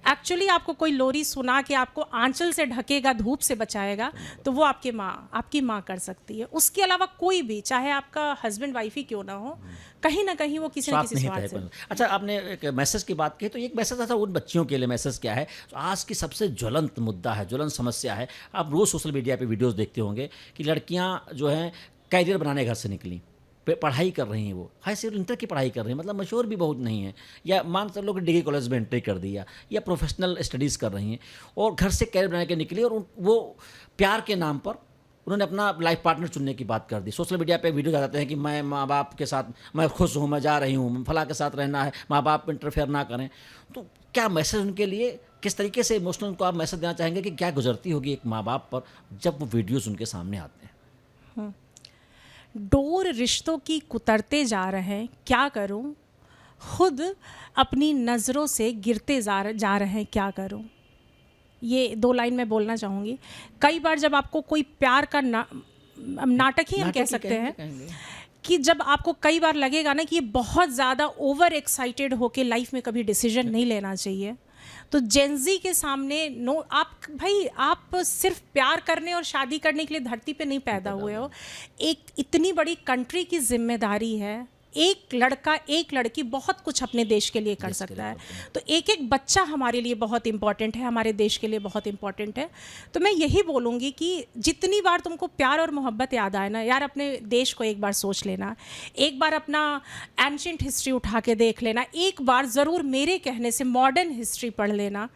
एक्चुअली आपको कोई लोरी सुना के आपको आंचल से ढकेगा, धूप से बचाएगा, तो वो आपकी माँ कर सकती है। उसके अलावा कोई भी, चाहे आपका हस्बैंड वाइफ ही क्यों ना हो, कहीं ना कहीं वो किसी न किसी स्वार्थ से। अच्छा, आपने एक मैसेज की बात की, तो एक मैसेज था उन बच्चियों के लिए। मैसेज क्या है? तो आज की सबसे ज्वलंत मुद्दा है, ज्वलंत समस्या है। आप रोज़ सोशल मीडिया पे वीडियोस देखते होंगे कि लड़कियां जो हैं कैरियर बनाने घर से निकली, पढ़ाई कर रही हैं, वो हाई स्कूल इंटर की पढ़ाई कर रही हैं, मतलब मशहूर भी बहुत नहीं है, या मान सब लोग डिग्री कॉलेज में एंट्री कर दिया, या प्रोफेशनल स्टडीज़ कर रही हैं, और घर से कैरियर बना के निकली, और वो प्यार के नाम पर उन्होंने अपना लाइफ पार्टनर चुनने की बात कर दी। सोशल मीडिया पे वीडियो आ जाते हैं कि मैं माँ बाप के साथ, मैं खुश हूँ, मैं जा रही हूँ, फला के साथ रहना है, माँ बाप इंटरफेयर ना करें। तो क्या मैसेज उनके लिए, किस तरीके से इमोशनल उनको आप मैसेज देना चाहेंगे कि क्या गुजरती होगी एक माँ बाप पर जब वो वीडियोज़ उनके सामने आते हैं? डोर रिश्तों की कुतरते जा रहे हैं, क्या करूं? खुद अपनी नज़रों से गिरते जा रहे हैं, क्या करूं? ये 2 लाइन मैं बोलना चाहूँगी। कई बार जब आपको कोई प्यार का नाटक ही हम कह सकते हैं कि जब आपको कई बार लगेगा ना कि ये बहुत ज़्यादा ओवर एक्साइटेड होके लाइफ में कभी डिसीजन नहीं लेना चाहिए, तो जेंजी के सामने आप सिर्फ प्यार करने और शादी करने के लिए धरती पे नहीं पैदा हुए हो। एक इतनी बड़ी कंट्री की जिम्मेदारी है। एक लड़का एक लड़की बहुत कुछ अपने देश के लिए कर सकता है, तो एक एक बच्चा हमारे लिए बहुत इम्पॉर्टेंट है, हमारे देश के लिए बहुत इम्पॉर्टेंट है। तो मैं यही बोलूँगी कि जितनी बार तुमको प्यार और मोहब्बत याद आए ना यार, अपने देश को एक बार सोच लेना, एक बार अपना एंशिएंट हिस्ट्री उठा के देख लेना, एक बार ज़रूर मेरे कहने से मॉडर्न हिस्ट्री पढ़ लेना।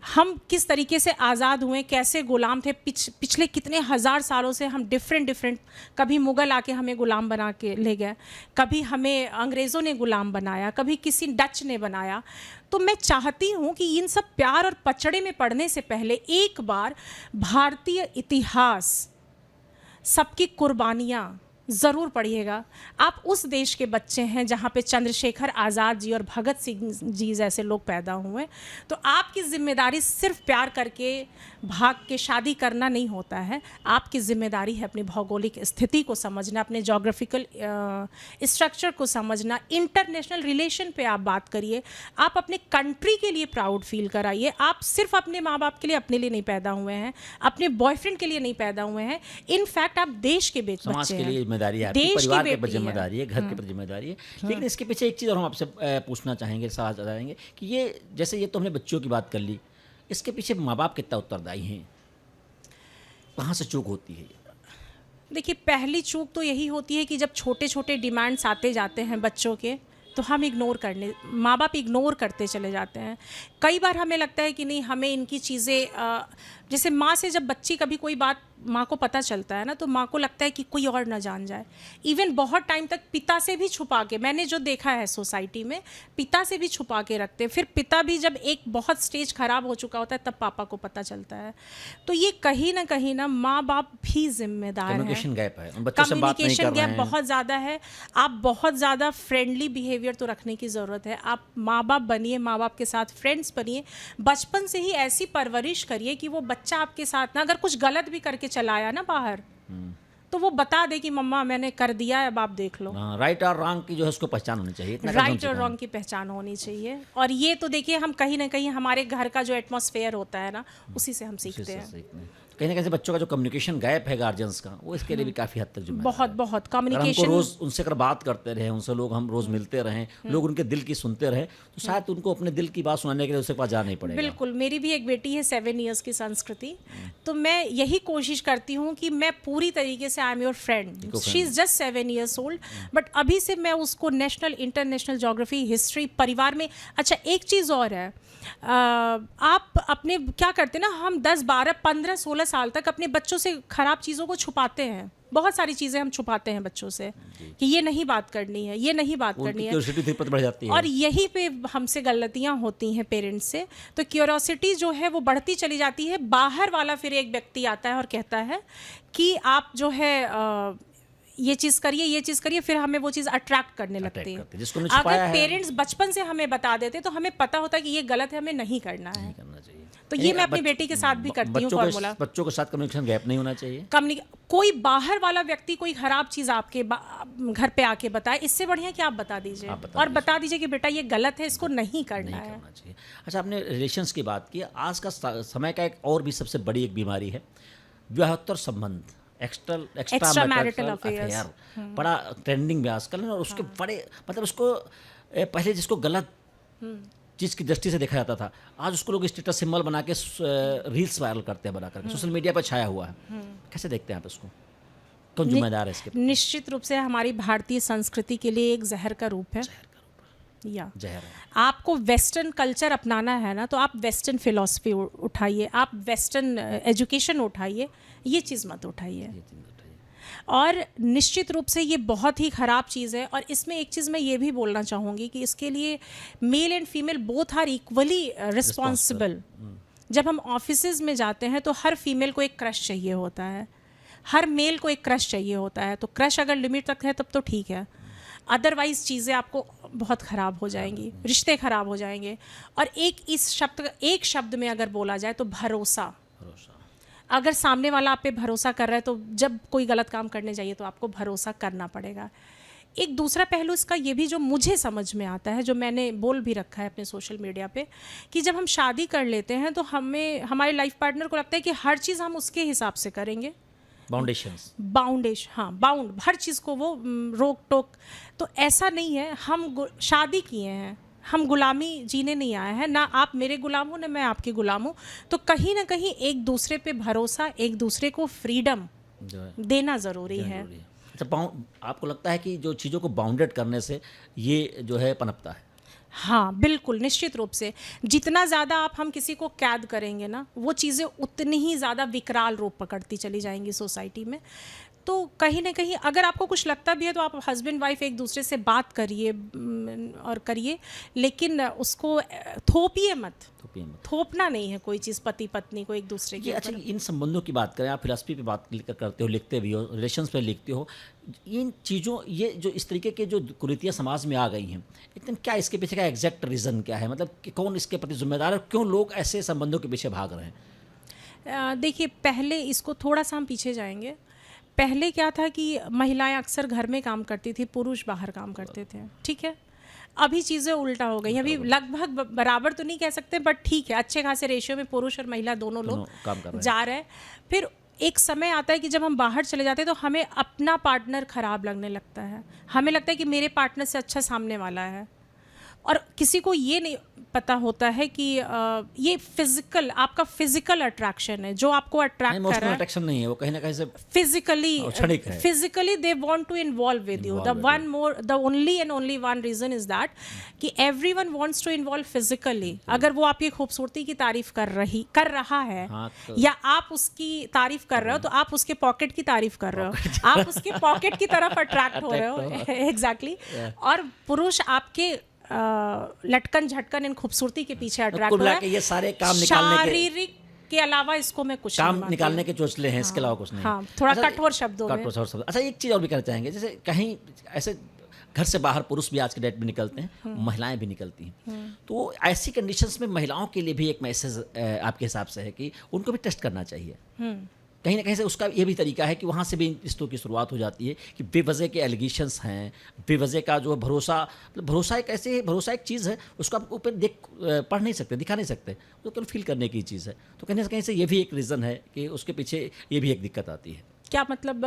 हम किस तरीके से आज़ाद हुए, कैसे गुलाम थे, पिछले कितने हज़ार सालों से हम डिफरेंट, कभी मुग़ल आके हमें गुलाम बना के ले गए, कभी हमें अंग्रेज़ों ने गुलाम बनाया, कभी किसी डच ने बनाया। तो मैं चाहती हूँ कि इन सब प्यार और पचड़े में पढ़ने से पहले एक बार भारतीय इतिहास, सबकी कुर्बानियाँ, ज़रूर पढ़िएगा। आप उस देश के बच्चे हैं जहाँ पे चंद्रशेखर आज़ाद जी और भगत सिंह जी जैसे लोग पैदा हुए। तो आपकी ज़िम्मेदारी सिर्फ प्यार करके भाग के शादी करना नहीं होता है। आपकी ज़िम्मेदारी है अपनी भौगोलिक स्थिति को समझना, अपने जोग्राफिकल स्ट्रक्चर को समझना। इंटरनेशनल रिलेशन पे आप बात करिए, आप अपने कंट्री के लिए प्राउड फील कराइए। आप सिर्फ अपने माँ बाप के लिए, अपने लिए नहीं पैदा हुए हैं, अपने बॉयफ्रेंड के लिए नहीं पैदा हुए हैं। इनफैक्ट आप देश के समाज बच्चे के लिए हैं, जिम्मेदारी है, आपकी देश की परिवार के बेटी प्रति है। जिम्मेदारी है, घर के प्रति जिम्मेदारी है। लेकिन इसके पीछे एक चीज़ और हम आपसे पूछना चाहेंगे, सवाल चाहेंगे कि ये जैसे ये तो हमने बच्चों की बात कर ली, इसके पीछे माँ बाप कितना उत्तरदायी हैं, कहाँ से चूक होती है? देखिए, पहली चूक तो यही होती है कि जब छोटे छोटे डिमांड्स आते जाते हैं बच्चों के, तो हम माँ बाप इग्नोर करते चले जाते हैं। कई बार हमें लगता है कि नहीं, हमें इनकी चीज़ें, जैसे माँ से जब बच्ची कभी कोई बात माँ को पता चलता है ना, तो माँ को लगता है कि कोई और ना जान जाए। इवन बहुत टाइम तक पिता से भी छुपा के, मैंने जो देखा है सोसाइटी में, पिता से भी छुपा के रखते हैं। फिर पिता भी जब एक बहुत स्टेज ख़राब हो चुका होता है, तब पापा को पता चलता है। तो ये कहीं ना माँ बाप भी जिम्मेदार हैं। कम्युनिकेशन गैप है, उन बच्चों से बात नहीं कर कम्युनिकेशन रहे गैप हैं। बहुत ज़्यादा है। आप बहुत ज़्यादा फ्रेंडली बिहेवियर तो रखने की ज़रूरत है। आप माँ बाप बनिए, माँ बाप के साथ फ्रेंड्स बनिए। बचपन से ही ऐसी परवरिश करिए कि वो बच्चा आपके साथ ना, अगर कुछ गलत भी करके चला आया ना बाहर, तो वो बता दे कि मम्मा मैंने कर दिया है, अब आप देख लो। राइट और रॉन्ग की जो है उसको पहचान होनी चाहिए, इतना राइट और रॉन्ग की पहचान होनी चाहिए। और ये तो देखिए, हम कहीं ना कहीं हमारे घर का जो एटमॉस्फेयर होता है ना, उसी से हम सीखते हैं। कहीं ना कहीं बच्चों का जो कम्युनिकेशन गैप है गार्जियंस का, वो इसके लिए भी काफ़ी हद तक जिम्मेदार है। बहुत अगर हमको कम्युनिकेशन। रोज़ उनसे अगर बात करते रहे, उनसे हम रोज़ मिलते रहें, लोग उनके दिल की सुनते रहे, तो शायद उनको अपने दिल की बात सुनाने के लिए उसके पास जाना नहीं पड़ेगा। बिल्कुल। मेरी भी एक बेटी है 7 इयर्स की, संस्कृति। तो मैं यही कोशिश करती हूँ कि मैं पूरी तरीके से, I am your friend, she is just 7 years old, but अभी से मैं उसको नेशनल, इंटरनेशनल ज्योग्राफी, हिस्ट्री, परिवार में। अच्छा, एक चीज़ और है, आप अपने क्या करते हैं ना, हम 10, 12, 15, 16 साल तक अपने बच्चों से खराब चीज़ों को छुपाते हैं। बहुत सारी चीज़ें हम छुपाते हैं बच्चों से कि ये नहीं बात करनी है, ये नहीं बात करनी है, क्यूरियोसिटी बढ़ जाती है। और यहीं पे हमसे गलतियां होती हैं पेरेंट्स से। तो क्यूरियोसिटी जो है वो बढ़ती चली जाती है। बाहर वाला फिर एक व्यक्ति आता है और कहता है कि आप जो है ये चीज़ करिए, ये चीज़ करिए, फिर हमें वो चीज़ अट्रैक्ट करने लगती है। जिसको नहीं छुपाया अगर है, पेरेंट्स बचपन से हमें बता देते तो हमें पता होता है कि ये गलत है, हमें नहीं करना है। करना चाहिए। तो ये मैं अपनी बेटी के साथ भी करती हूँ फॉर्मूला। बच्चों के साथ कम्युनिकेशन गैप नहीं होना चाहिए। कोई बाहर वाला व्यक्ति कोई खराब चीज़ आपके घर पे आके बताए, इससे बढ़िया कि आप बता दीजिए, और बता दीजिए कि बेटा ये गलत है, इसको नहीं करना है। अच्छा, आपने रिलेशंस की बात की। आज का समय का एक और भी सबसे बड़ी एक बीमारी है विवाहोत्तर संबंध, एक्स्ट्रा मैरिटल अफेयर, बड़ा ट्रेंडिंग में आजकल है। और उसके बड़े मतलब उसको पहले जिसको गलत चीज़ की दृष्टि से देखा जाता था, आज उसको लोग स्टेटस सिंबल बना के रील्स वायरल करते हैं, बना करके सोशल मीडिया पर छाया हुआ है। कैसे देखते हैं आप इसको? कौन जिम्मेदार है इसके? निश्चित रूप से हमारी भारतीय संस्कृति के लिए एक जहर का रूप है। या जहर है। आपको वेस्टर्न कल्चर अपनाना है ना, तो आप वेस्टर्न फिलॉसफी उठाइए, आप वेस्टर्न एजुकेशन उठाइए, ये चीज़ मत उठाइए। और निश्चित रूप से ये बहुत ही ख़राब चीज़ है। और इसमें एक चीज़ मैं ये भी बोलना चाहूँगी कि इसके लिए male and female both are equally responsible. जब हम ऑफिसेज में जाते हैं तो हर फीमेल को एक क्रश चाहिए होता है, हर मेल को एक क्रश चाहिए होता है। तो क्रश अगर लिमिट तक है तब तो ठीक है, अदरवाइज़ चीज़ें आपको बहुत ख़राब हो जाएंगी, रिश्ते ख़राब हो जाएंगे। और एक शब्द में अगर बोला जाए तो भरोसा। अगर सामने वाला आप पे भरोसा कर रहा है, तो जब कोई गलत काम करने जाइए तो आपको भरोसा करना पड़ेगा। एक दूसरा पहलू इसका ये भी जो मुझे समझ में आता है, जो मैंने बोल भी रखा है अपने सोशल मीडिया पे, कि जब हम शादी कर लेते हैं तो हमें, हमारे लाइफ पार्टनर को लगता है कि हर चीज़ हम उसके हिसाब से करेंगे। बाउंड हर चीज़ को वो रोक टोक। तो ऐसा नहीं है। हम शादी किए हैं, हम गुलामी जीने नहीं आए हैं, ना आप मेरे गुलाम हो ना मैं आपके गुलाम हूँ। तो कहीं ना कहीं एक दूसरे पे भरोसा, एक दूसरे को फ्रीडम देना ज़रूरी है। अच्छा, आपको लगता है कि जो चीज़ों को बाउंडेड करने से ये जो है पनपता है? हाँ बिल्कुल, निश्चित रूप से। जितना ज़्यादा हम किसी को कैद करेंगे ना, वो चीज़ें उतनी ही ज़्यादा विकराल रूप पकड़ती चली जाएंगी सोसाइटी में। तो कहीं ना कहीं अगर आपको कुछ लगता भी है तो आप हस्बैंड वाइफ एक दूसरे से बात करिए और करिए, लेकिन उसको थोपिए मत। थोपिए मत। थोपना नहीं है कोई चीज़ पति पत्नी को एक दूसरे ये के अच्छा, ऊपर। इन संबंधों की बात करें, आप फिलॉसफी पे बात करते हो, लिखते भी हो, रिलेशंस पे लिखते हो, इन चीज़ों, ये जो इस तरीके के जो कुरीतियाँ समाज में आ गई हैं, लेकिन क्या इसके पीछे का एग्जैक्ट रीज़न क्या है? मतलब कि कौन इसके प्रति जिम्मेदार है, क्यों लोग ऐसे संबंधों के पीछे भाग रहे हैं? देखिए, पहले इसको थोड़ा सा हम पीछे जाएंगे। पहले क्या था कि महिलाएं अक्सर घर में काम करती थी, पुरुष बाहर काम करते थे, ठीक है। अभी चीज़ें उल्टा हो गई, अभी लगभग बराबर तो नहीं कह सकते, बट ठीक है, अच्छे खासे रेशियो में पुरुष और महिला दोनों लोग काम कर रहे हैं। जा रहे हैं। फिर एक समय आता है कि जब हम बाहर चले जाते हैं तो हमें अपना पार्टनर खराब लगने लगता है, हमें लगता है कि मेरे पार्टनर से अच्छा सामने वाला है, और किसी को ये नहीं पता होता है कि ये फिजिकल, आपका फिजिकल अट्रैक्शन है जो आपको अट्रैक्ट कर इमोशनल रहा है। अट्रैक्शन नहीं है, वो कहीं ना कहीं से क्षणिक है। Physically they want to involve with you. The only and only one reason is that कि everyone wants to involve physically. अगर वो आपकी खूबसूरती की तारीफ कर रहा है, हाँ, तो या आप उसकी तारीफ कर रहे हो, तो आप उसके पॉकेट की तारीफ कर रहे हो, आप उसके पॉकेट की तरफ अट्रैक्ट हो रहे हो। एग्जैक्टली। और पुरुष आपके लटकन झटकन इन खूबसूरती के पीछे अट्रैक्ट हो रहा है। ये सारे काम निकालने के, शारीरिक के अलावा इसको मैं कुछ काम नहीं निकालने के चोचले हैं, इसके अलावा कुछ नहीं। हाँ, थोड़ा अच्छा, कठोर शब्दों में। कठोर शब्द। अच्छा, एक चीज़ और भी कहना चाहेंगे, जैसे कहीं ऐसे घर से बाहर पुरुष भी आज के डेट में निकलते हैं, महिलाएं भी निकलती हैं, तो ऐसी कंडीशंस में महिलाओं के लिए भी एक मैसेज आपके हिसाब से है कि उनको भी टेस्ट करना चाहिए। कहीं ना कहीं से उसका ये भी तरीका है कि वहाँ से भी इन रिश्तों की शुरुआत हो जाती है कि बेवजह के एलिगेशंस हैं, बेवजह का जो भरोसा, मतलब भरोसा एक ऐसे, भरोसा एक चीज़ है, उसको आप ऊपर पढ़ नहीं सकते, दिखा नहीं सकते, तो केवल फील करने की चीज़ है। तो कहीं ना कहीं से ये भी एक रीज़न है कि उसके पीछे ये भी एक दिक्कत आती है। क्या मतलब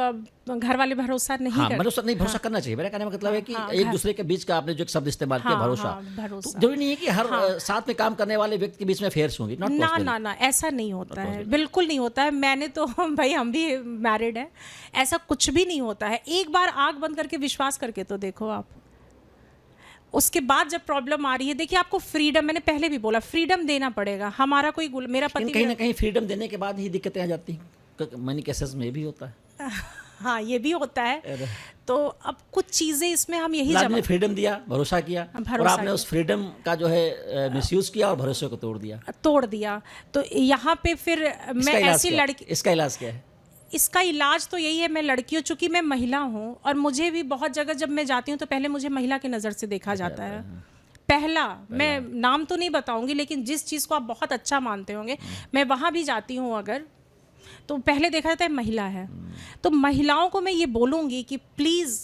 घर वाले भरोसा नहीं हाँ, करते? भरोसा नहीं, भरोसा करना चाहिए। मेरा कहने का मतलब है कि एक दूसरे के बीच का आपने जो एक शब्द इस्तेमाल किया, भरोसा, भरोसा। तो जरूरी नहीं है कि हर साथ में काम करने वाले व्यक्ति के बीच में अफेयर्स होंगी। ना, ऐसा नहीं होता है, बिल्कुल नहीं होता है। मैंने तो भाई, हम भी मैरिड हैं, ऐसा कुछ भी नहीं होता है। एक बार आंख बंद करके विश्वास करके तो देखो आप, उसके बाद जब प्रॉब्लम आ रही है, देखिए आपको फ्रीडम, मैंने पहले भी बोला, फ्रीडम देना पड़ेगा। हमारा कोई मेरा पति कहीं ना कहीं फ्रीडम देने के बाद ही दिक्कतें आ जाती हैं। मनी केसेस में भी होता है। हाँ, ये भी होता है। तो अब कुछ चीजें इसमें हम यही आपने फ्रीडम दिया, भरोसा किया, और आपने उस फ्रीडम का जो है मिसयूज किया और भरोसे को तोड़ दिया। तो यहाँ पे फिर मैं ऐसी लड़की, इसका इलाज क्या है? इसका इलाज तो यही है, मैं लड़की हूँ, चूंकि मैं महिला हूँ, और मुझे भी बहुत जगह जब मैं जाती हूँ तो पहले मुझे महिला की नज़र से देखा जाता है। पहला, मैं नाम तो नहीं बताऊंगी, लेकिन जिस चीज़ को आप बहुत अच्छा मानते होंगे, मैं वहाँ भी जाती हूँ अगर, तो पहले देखा जाता है महिला है। तो महिलाओं को मैं ये बोलूँगी कि प्लीज़,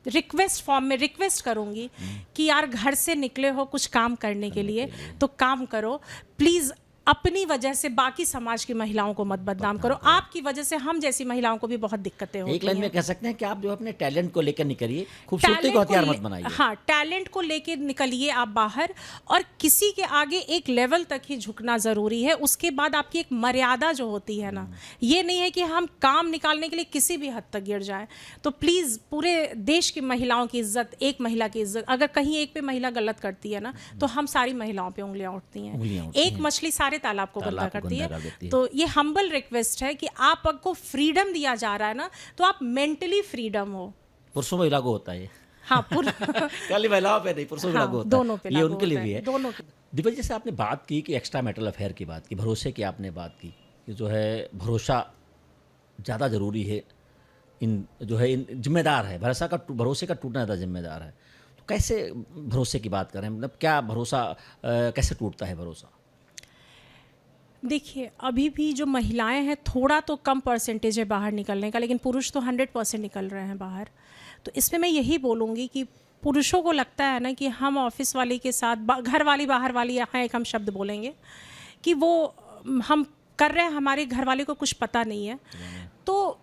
रिक्वेस्ट फॉर्म में रिक्वेस्ट करूँगी कि यार, घर से निकले हो कुछ काम करने के लिए, तो काम करो प्लीज़। अपनी वजह से बाकी समाज की महिलाओं को मत बदनाम करो। आपकी वजह से हम जैसी महिलाओं को भी बहुत दिक्कतें होती हैं। एक लाइन में कह सकते हैं कि आप जो अपने टैलेंट को लेकर निकलिए, खूबसूरती को हथियार मत बनाइए। हाँ, टैलेंट को लेकर निकलिए आप बाहर, और किसी के आगे एक लेवल तक ही झुकना ज़रूरी है। उसके बाद आपकी एक मर्यादा जो होती है ना, ये नहीं है कि हम काम निकालने के लिए किसी भी हद तक गिर जाएं। तो प्लीज़, पूरे देश की महिलाओं की इज्जत, एक महिला की इज्जत, अगर कहीं एक पे महिला गलत करती है ना, तो हम सारी महिलाओं पे उंगलियां उठती हैं। एक मछली सारे तालाब को गंदा करती है। तो ये हम्बल रिक्वेस्ट है कि आपको फ्रीडम दिया जा रहा है ना, तो आप मेंटली फ्रीडम हो। पुरुषों में लागू होता है। हाँ, खाली महिलाओं पे नहीं, पुरुषों में लागू होता है, दोनों पे, ये उनके लिए भी है। दोनों। दीपक, जैसे आपने बात की कि एक्स्ट्रा मैरिटल अफेयर की बात की, भरोसे की आपने बात की कि जो है भरोसा ज़्यादा ज़रूरी है, इन जो है इन जिम्मेदार है, भरोसे का टूटना ज़्यादा जिम्मेदार है। तो कैसे भरोसे की बात करें, मतलब क्या भरोसा कैसे टूटता है भरोसा? देखिए, अभी भी जो महिलाएं हैं, थोड़ा तो कम परसेंटेज है बाहर निकलने का, लेकिन पुरुष तो 100% निकल रहे हैं बाहर। तो इसमें मैं यही बोलूँगी कि पुरुषों को लगता है ना कि हम ऑफिस वाली के साथ, घर वाली बाहर वाली, यहाँ एक हम शब्द बोलेंगे कि वो हम कर रहे हैं, हमारे घर वाले को कुछ पता नहीं है। तो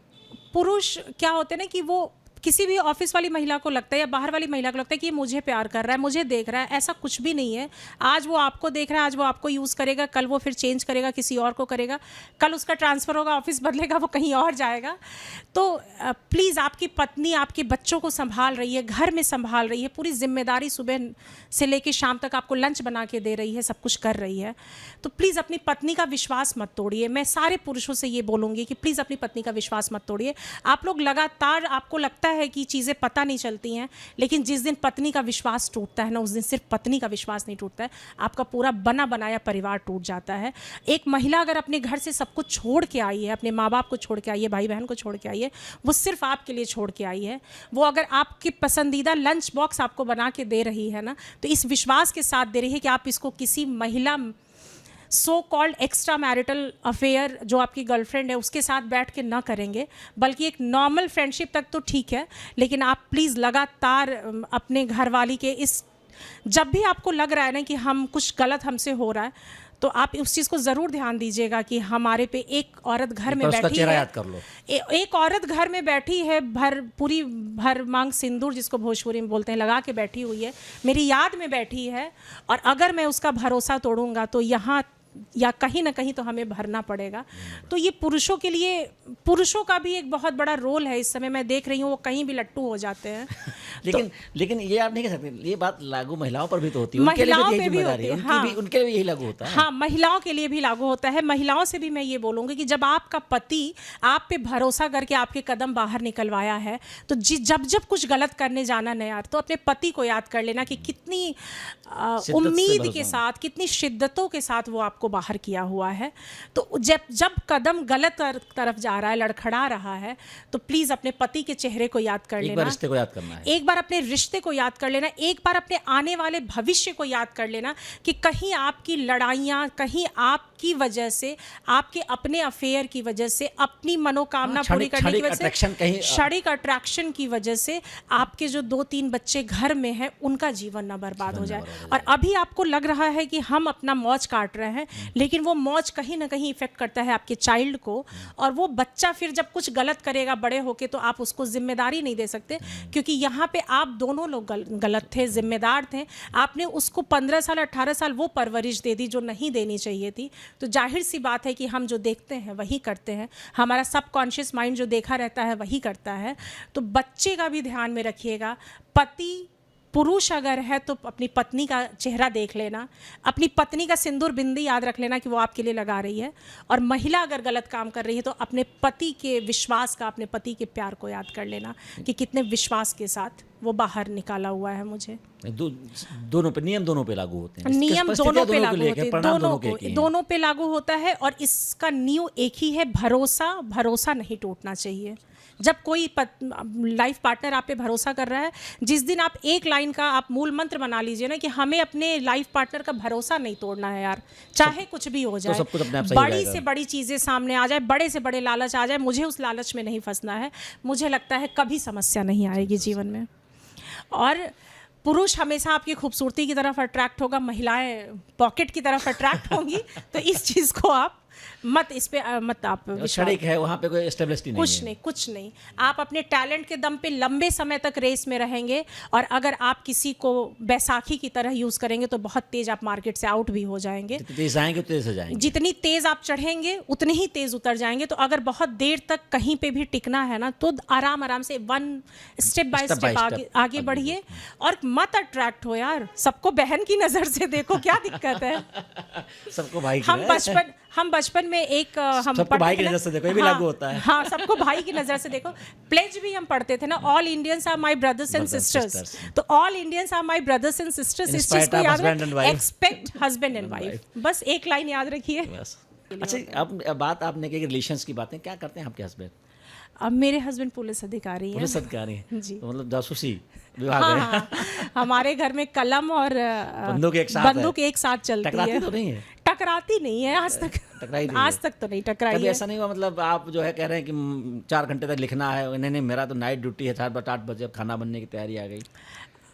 पुरुष क्या होते हैं ना कि वो किसी भी ऑफिस वाली महिला को लगता है या बाहर वाली महिला को लगता है कि ये मुझे प्यार कर रहा है, मुझे देख रहा है। ऐसा कुछ भी नहीं है। आज वो आपको देख रहा है, आज वो आपको यूज़ करेगा, कल वो फिर चेंज करेगा, किसी और को करेगा, कल उसका ट्रांसफ़र होगा, ऑफिस बदलेगा, वो कहीं और जाएगा। तो प्लीज़, आपकी पत्नी आपके बच्चों को संभाल रही है, घर में संभाल रही है, पूरी जिम्मेदारी सुबह से लेकर शाम तक आपको लंच बना के दे रही है, सब कुछ कर रही है। तो प्लीज़ अपनी पत्नी का विश्वास मत तोड़िए। मैं सारे पुरुषों से ये बोलूँगी कि प्लीज़ अपनी पत्नी का विश्वास मत तोड़िए। आप लोग लगातार, आपको लगता है कि चीज़ें पता नहीं चलती हैं, लेकिन जिस दिन पत्नी का विश्वास टूटता है ना, उस दिन सिर्फ पत्नी का विश्वास नहीं टूटता है, आपका पूरा बना बनाया परिवार टूट जाता है। एक महिला अगर अपने घर से सब कुछ छोड़ के आई है, अपने माँ बाप को छोड़ के आई है, भाई बहन को छोड़ के आई है, वो सिर्फ आपके लिए छोड़ के आई है, वो अगर आपके पसंदीदा लंच बॉक्स आपको बना के दे रही है ना, तो इस विश्वास के साथ दे रही है कि आप इसको किसी महिला so called extra marital affair जो आपकी गर्लफ्रेंड है उसके साथ बैठ के ना करेंगे, बल्कि एक नॉर्मल फ्रेंडशिप तक तो ठीक है, लेकिन आप प्लीज़ लगातार अपने घरवाली के इस, जब भी आपको लग रहा है ना कि हम कुछ गलत हमसे हो रहा है, तो आप उस चीज़ को ज़रूर ध्यान दीजिएगा कि हमारे पे एक औरत घर में बैठी है, याद कर लो। एक औरत घर में बैठी है, पूरी भर मांग सिंदूर जिसको भोजपुरी में बोलते हैं लगा के बैठी हुई है, मेरी याद में बैठी है, और अगर मैं उसका भरोसा तोड़ूंगा तो यहाँ या कहीं ना कहीं तो हमें भरना पड़ेगा। तो ये पुरुषों के लिए, पुरुषों का भी एक बहुत बड़ा रोल है। इस समय मैं देख रही हूँ वो कहीं भी लट्टू हो जाते हैं। लेकिन ये आप नहीं कह सकते, ये बात लागू महिलाओं पर भी तो होती है, महिलाओं पे भी होती है, हाँ, उनके लिए भी यही लागू होता है। हाँ, महिलाओं के लिए भी लागू होता है। महिलाओं से भी मैं ये बोलूँगी कि जब आपका पति आप पे भरोसा करके आपके कदम बाहर निकलवाया है, तो जब कुछ गलत करने जाना ना यार, तो अपने पति को याद कर लेना कि कितनी उम्मीद के साथ, कितनी शिद्दतों के साथ वो आपको बाहर किया हुआ है। तो जब कदम गलत तरफ जा रहा है, लड़खड़ा रहा है, तो प्लीज़ अपने पति के चेहरे को याद कर लेना, एक बार रिश्ते को याद करना है, एक बार अपने रिश्ते को याद कर लेना, एक बार अपने आने वाले भविष्य को याद कर लेना कि कहीं आपकी लड़ाइयाँ, कहीं आपकी वजह से, आपके अपने अफेयर की वजह से, अपनी मनोकामना पूरी करने की वजह से, क्षणिक अट्रैक्शन की वजह से आपके जो 2-3 बच्चे घर में हैं उनका जीवन ना बर्बाद हो जाए। और अभी आपको लग रहा है कि हम अपना मौज काट रहे हैं, लेकिन वो मौज कहीं ना कहीं इफेक्ट करता है आपके चाइल्ड को, और वो बच्चा फिर जब कुछ गलत करेगा बड़े होके तो आप उसको जिम्मेदारी नहीं दे सकते, क्योंकि यहाँ पे आप दोनों लोग गलत थे, जिम्मेदार थे। आपने उसको 15 साल 18 साल वो परवरिश दे दी जो नहीं देनी चाहिए थी। तो जाहिर सी बात है कि हम जो देखते हैं वही करते हैं, हमारा सबकॉन्शियस माइंड जो देखा रहता है वही करता है। तो बच्चे का भी ध्यान में रखिएगा। पति पुरुष अगर है तो अपनी पत्नी का चेहरा देख लेना, अपनी पत्नी का सिंदूर बिंदी याद रख लेना कि वो आपके लिए लगा रही है, और महिला अगर गलत काम कर रही है तो अपने पति के विश्वास का, अपने पति के प्यार को याद कर लेना कि कितने विश्वास के साथ वो बाहर निकाला हुआ है मुझे। दोनों पे नियम, दोनों पे लागू होते हैं, नियम दोनों पे लागू होते हैं, दोनों पे लागू होता है। और इसका नींव एक ही है, भरोसा नहीं टूटना चाहिए। जब कोई लाइफ पार्टनर आप पे भरोसा कर रहा है, जिस दिन आप एक लाइन का आप मूल मंत्र बना लीजिए ना कि हमें अपने लाइफ पार्टनर का भरोसा नहीं तोड़ना है यार, चाहे कुछ भी हो जाए, तो बड़ी से बड़ी चीज़ें सामने आ जाए, बड़े से बड़े लालच आ जाए, मुझे उस लालच में नहीं फंसना है। मुझे लगता है कभी समस्या नहीं आएगी जीवन में। और पुरुष हमेशा आपकी खूबसूरती की तरफ अट्रैक्ट होगा, महिलाएं पॉकेट की तरफ अट्रैक्ट होंगी। तो इस चीज़ को आप इस पे मत आप क्षणिक है, वहाँ पे कोई एस्टेब्लिश्ड नहीं है, कुछ नहीं। आप अपने टैलेंट के दम पे लंबे समय तक रेस में रहेंगे, और अगर आप किसी को बैसाखी की तरह यूज़ करेंगे तो बहुत तेज आप मार्केट से आउट भी हो जाएंगे। जितनी तेज आप चढ़ेंगे उतनी ही तेज उतर जाएंगे। तो अगर बहुत देर तक कहीं पे भी टिकना है ना, तो आराम से स्टेप बाय स्टेप आगे बढ़िए, और मत अट्रैक्ट हो यार। सबको बहन की नज़र से देखो, क्या दिक्कत है? सबको भाई हम बचपन में एक सबको भाई की नजर से देखो, ये भी लागू होता है। हाँ, सबको भाई की नजर से देखो। प्लेज भी हम पढ़ते थे ना, all Indians are my brothers and sisters. तो all Indians are my brothers and sisters, इस चीज को याद रखिए, एक्सपेक्ट हस्बैंड एंड वाइफ, बस एक लाइन याद रखिए। अच्छा, अब बात आपने की रिलेशंस की बातें, क्या करते हैं आपके हस्बैंड? अब मेरे हस्बैंड पुलिस अधिकारी हैं। पुलिस अधिकारी हैं जी, तो मतलब जासूसी विभाग है। हाँ, हमारे घर में कलम और बंदूक एक साथ चलती है। टकराती तो नहीं है? टकराती नहीं है आज तक, आज तक तो नहीं टकराई है। ऐसा नहीं हुआ, मतलब आप जो है कह रहे हैं कि 4 घंटे तक लिखना है, नहीं मेरा तो नाइट ड्यूटी है, 8 बजे खाना बनने की तैयारी आ गई।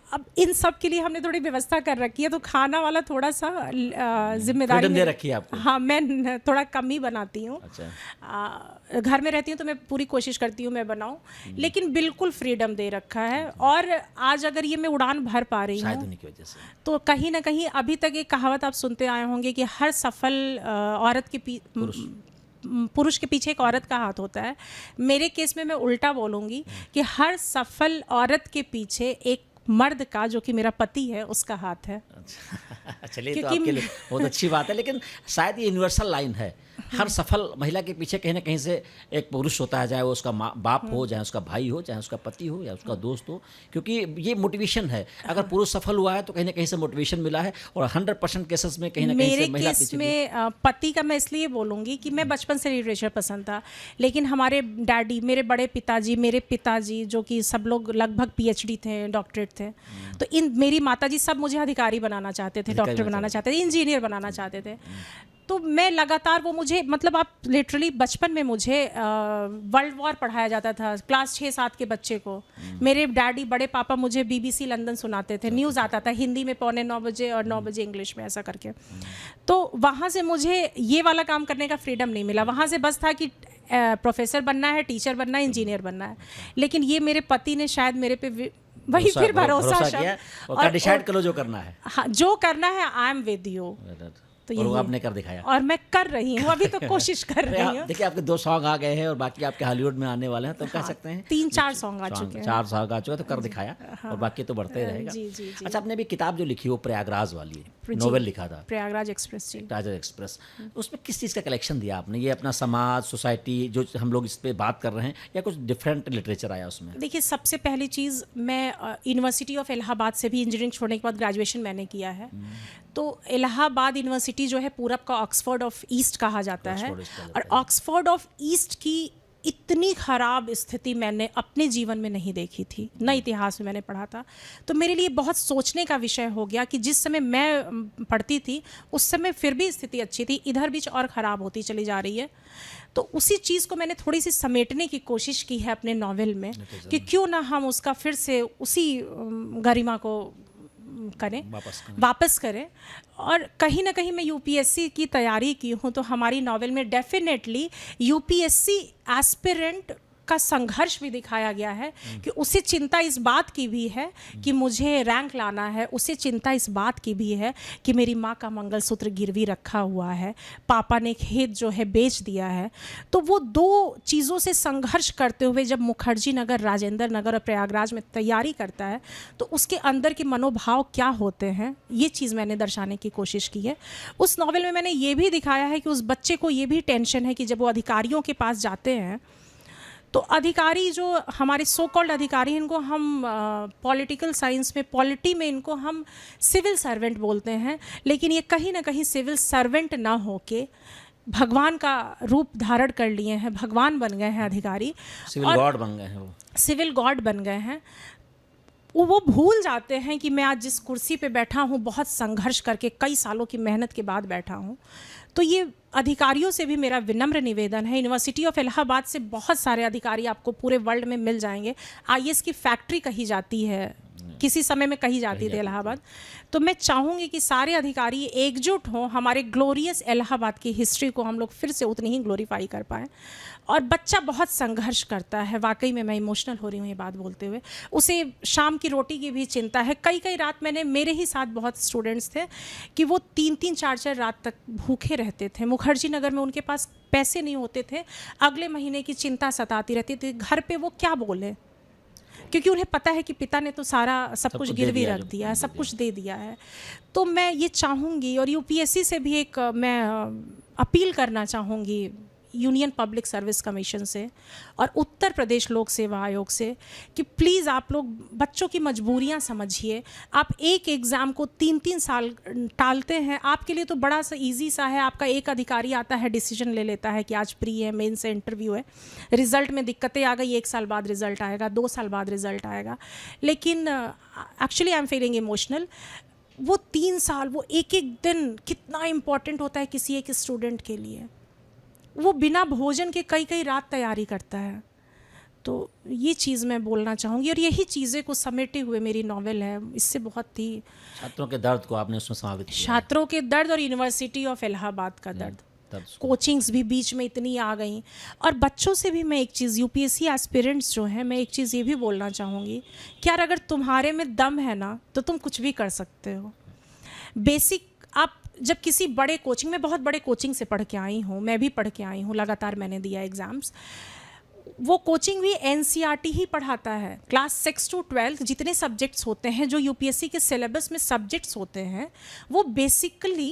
अब इन सब के लिए हमने थोड़ी व्यवस्था कर रखी है, तो खाना वाला थोड़ा सा जिम्मेदारी दे रखी है आपको। हाँ, मैं थोड़ा कम ही बनाती हूँ। अच्छा। घर में रहती हूँ तो मैं पूरी कोशिश करती हूँ मैं बनाऊँ, लेकिन बिल्कुल फ्रीडम दे रखा है। और आज अगर ये मैं उड़ान भर पा रही हूँ तो कहीं ना कहीं, अभी तक एक कहावत आप सुनते आए होंगे कि हर सफल औरत के पुरुष के पीछे एक औरत का हाथ होता है। मेरे केस में मैं उल्टा बोलूँगी कि हर सफल औरत के पीछे एक मर्द का, जो कि मेरा पति है, उसका हाथ है। चलिए, तो आपके लिए बहुत अच्छी बात है, लेकिन शायद ये यूनिवर्सल लाइन है हर सफल महिला के पीछे कहीं ना कहीं से एक पुरुष होता है, चाहे वो उसका बाप हो, चाहे उसका भाई हो, चाहे उसका पति हो या उसका दोस्त हो, क्योंकि ये मोटिवेशन है। अगर पुरुष सफल हुआ है तो कहीं ना कहीं से मोटिवेशन मिला है, और 100% केसेस में कहीं ना कहीं से महिला केस में पति का मैं इसलिए बोलूँगी कि मैं बचपन से लिटरेचर पसंद था, लेकिन हमारे डैडी, मेरे बड़े पिताजी, मेरे पिताजी जो कि सब लोग लगभग PhD थे, डॉक्टरेट थे, तो मेरी माताजी सब मुझे अधिकारी बनाना चाहते थे, डॉक्टर बनाना चाहते थे, इंजीनियर बनाना चाहते थे। तो मैं लगातार वो मुझे मतलब आप लिटरली बचपन में मुझे वर्ल्ड वॉर पढ़ाया जाता था क्लास 6-7 के बच्चे को। मेरे डैडी, बड़े पापा मुझे BBC लंदन सुनाते थे, न्यूज़ आता था हिंदी में 8:45 बजे और 9 बजे इंग्लिश में, ऐसा करके। तो वहाँ से मुझे ये वाला काम करने का फ्रीडम नहीं मिला। वहाँ से बस था कि प्रोफेसर बनना है, टीचर बनना है, इंजीनियर बनना है। लेकिन ये मेरे पति ने शायद मेरे पे वही फिर भरोसा किया और डिसाइड करो जो करना है। हाँ, जो करना है, आई एम विद यू। तो और वो आपने कर दिखाया, और मैं कर रही हूँ, अभी तो कोशिश कर रही हूँ। देखिए आपके 2 सॉन्ग आ गए हैं और बाकी आपके हॉलीवुड में आने वाले हैं, तो कह सकते हैं 3-4 सॉन्ग आ चुके हैं। 4 सॉन्ग आ चुके, तो कर दिखाया। और बाकी तो बढ़ते ही रहेगा। जी, जी, जी। अच्छा, आपने भी किताब जो लिखी वो प्रयागराज वाली नोवेल लिखा था, प्रयागराज एक्सप्रेस। जी, प्रयागराज एक्सप्रेस। उसमें किस चीज़ का कलेक्शन दिया आपने? ये अपना समाज, सोसाइटी जो हम लोग इस पे बात कर रहे हैं, या कुछ डिफरेंट लिटरेचर आया उसमें? देखिए, सबसे पहली चीज़, मैं यूनिवर्सिटी ऑफ इलाहाबाद से भी इंजीनियरिंग छोड़ने के बाद ग्रेजुएशन मैंने किया है। तो इलाहाबाद यूनिवर्सिटी जो है पूरब का ऑक्सफोर्ड ऑफ ईस्ट कहा जाता है, और ऑक्सफोर्ड ऑफ ईस्ट की इतनी ख़राब स्थिति मैंने अपने जीवन में नहीं देखी थी, न इतिहास में मैंने पढ़ा था। तो मेरे लिए बहुत सोचने का विषय हो गया कि जिस समय मैं पढ़ती थी उस समय फिर भी स्थिति अच्छी थी, इधर बीच और ख़राब होती चली जा रही है। तो उसी चीज़ को मैंने थोड़ी सी समेटने की कोशिश की है अपने नॉवेल में, कि क्यों ना हम उसका फिर से उसी गरिमा को करें, वापस करें। और कहीं ना कहीं मैं UPSC की तैयारी की हूँ, तो हमारी नॉवेल में डेफिनेटली UPSC एस्पिरेंट का संघर्ष भी दिखाया गया है, कि उसे चिंता इस बात की भी है कि मुझे रैंक लाना है, उसे चिंता इस बात की भी है कि मेरी माँ का मंगलसूत्र गिरवी रखा हुआ है, पापा ने खेत जो है बेच दिया है। तो वो 2 चीज़ों से संघर्ष करते हुए जब मुखर्जी नगर, राजेंद्र नगर और प्रयागराज में तैयारी करता है, तो उसके अंदर के मनोभाव क्या होते हैं, ये चीज़ मैंने दर्शाने की कोशिश की है। उस नॉवेल में मैंने ये भी दिखाया है कि उस बच्चे को ये भी टेंशन है कि जब वो अधिकारियों के पास जाते हैं, तो अधिकारी जो हमारे सो कॉल्ड अधिकारी हैं, इनको हम पॉलिटिकल साइंस में, पॉलिटी में इनको हम सिविल सर्वेंट बोलते हैं, लेकिन ये कहीं ना कहीं सिविल सर्वेंट ना होके भगवान का रूप धारण कर लिए हैं, भगवान बन गए हैं अधिकारी, सिविल गॉड बन गए हैं, वो सिविल गॉड बन गए हैं। वो भूल जाते हैं कि मैं आज जिस कुर्सी पे बैठा हूँ, बहुत संघर्ष करके कई सालों की मेहनत के बाद बैठा हूँ। तो ये अधिकारियों से भी मेरा विनम्र निवेदन है। यूनिवर्सिटी ऑफ इलाहाबाद से बहुत सारे अधिकारी आपको पूरे वर्ल्ड में मिल जाएंगे। IAS की फैक्ट्री कही जाती है, किसी समय में कही जाती थी इलाहाबाद। तो मैं चाहूँगी कि सारे अधिकारी एकजुट हों, हमारे ग्लोरियस इलाहाबाद की हिस्ट्री को हम लोग फिर से उतनी ही ग्लोरीफाई कर पाएँ। और बच्चा बहुत संघर्ष करता है, वाकई में मैं इमोशनल हो रही हूँ ये बात बोलते हुए। उसे शाम की रोटी की भी चिंता है। कई रात मैंने, मेरे ही साथ बहुत स्टूडेंट्स थे कि वो 3-3, 4-4 रात तक भूखे रहते थे। मुखर्जी नगर में उनके पास पैसे नहीं होते थे, अगले महीने की चिंता सताती रहती थी। घर पे वो क्या बोले, क्योंकि उन्हें पता है कि पिता ने तो सारा सब कुछ गिरवी रख दिया है, सब कुछ दे दिया है। तो मैं ये चाहूँगी, और UPSC से भी एक मैं अपील करना चाहूँगी, यूनियन पब्लिक सर्विस कमीशन से और उत्तर प्रदेश लोक सेवा आयोग से, कि प्लीज़ आप लोग बच्चों की मजबूरियां समझिए। आप एक एग्ज़ाम को 3-3 साल टालते हैं, आपके लिए तो बड़ा सा इजी सा है। आपका एक अधिकारी आता है, डिसीजन ले लेता है कि आज प्री है, मेन से इंटरव्यू है, रिज़ल्ट में दिक्कतें आ गई, 1 साल बाद रिज़ल्ट आएगा, 2 साल बाद रिज़ल्ट आएगा। लेकिन actually I am feeling emotional. वो 3 साल, वो एक दिन कितना इम्पॉर्टेंट होता है किसी एक स्टूडेंट के लिए। वो बिना भोजन के कई रात तैयारी करता है। तो ये चीज़ मैं बोलना चाहूँगी, और यही चीज़ें को समेटे हुए मेरी नॉवेल है। इससे बहुत ही छात्रों के दर्द को आपने उसमें समावित किया। छात्रों के दर्द और यूनिवर्सिटी ऑफ इलाहाबाद का दर्द, कोचिंग्स भी बीच में इतनी आ गई। और बच्चों से भी मैं एक चीज़, UPSC एस्पिरेंट्स जो हैं, मैं एक चीज़ ये भी बोलना चाहूँगी कि यार अगर तुम्हारे में दम है ना, तो तुम कुछ भी कर सकते हो। बेसिक आप जब किसी बड़े कोचिंग में, बहुत बड़े कोचिंग से पढ़ के आई हूँ, मैं भी पढ़ के आई हूँ, लगातार मैंने दिया एग्ज़ाम्स। वो कोचिंग भी एनसीईआरटी ही पढ़ाता है। क्लास 6 to 12 जितने सब्जेक्ट्स होते हैं जो यूपीएससी के सिलेबस में सब्जेक्ट्स होते हैं वो बेसिकली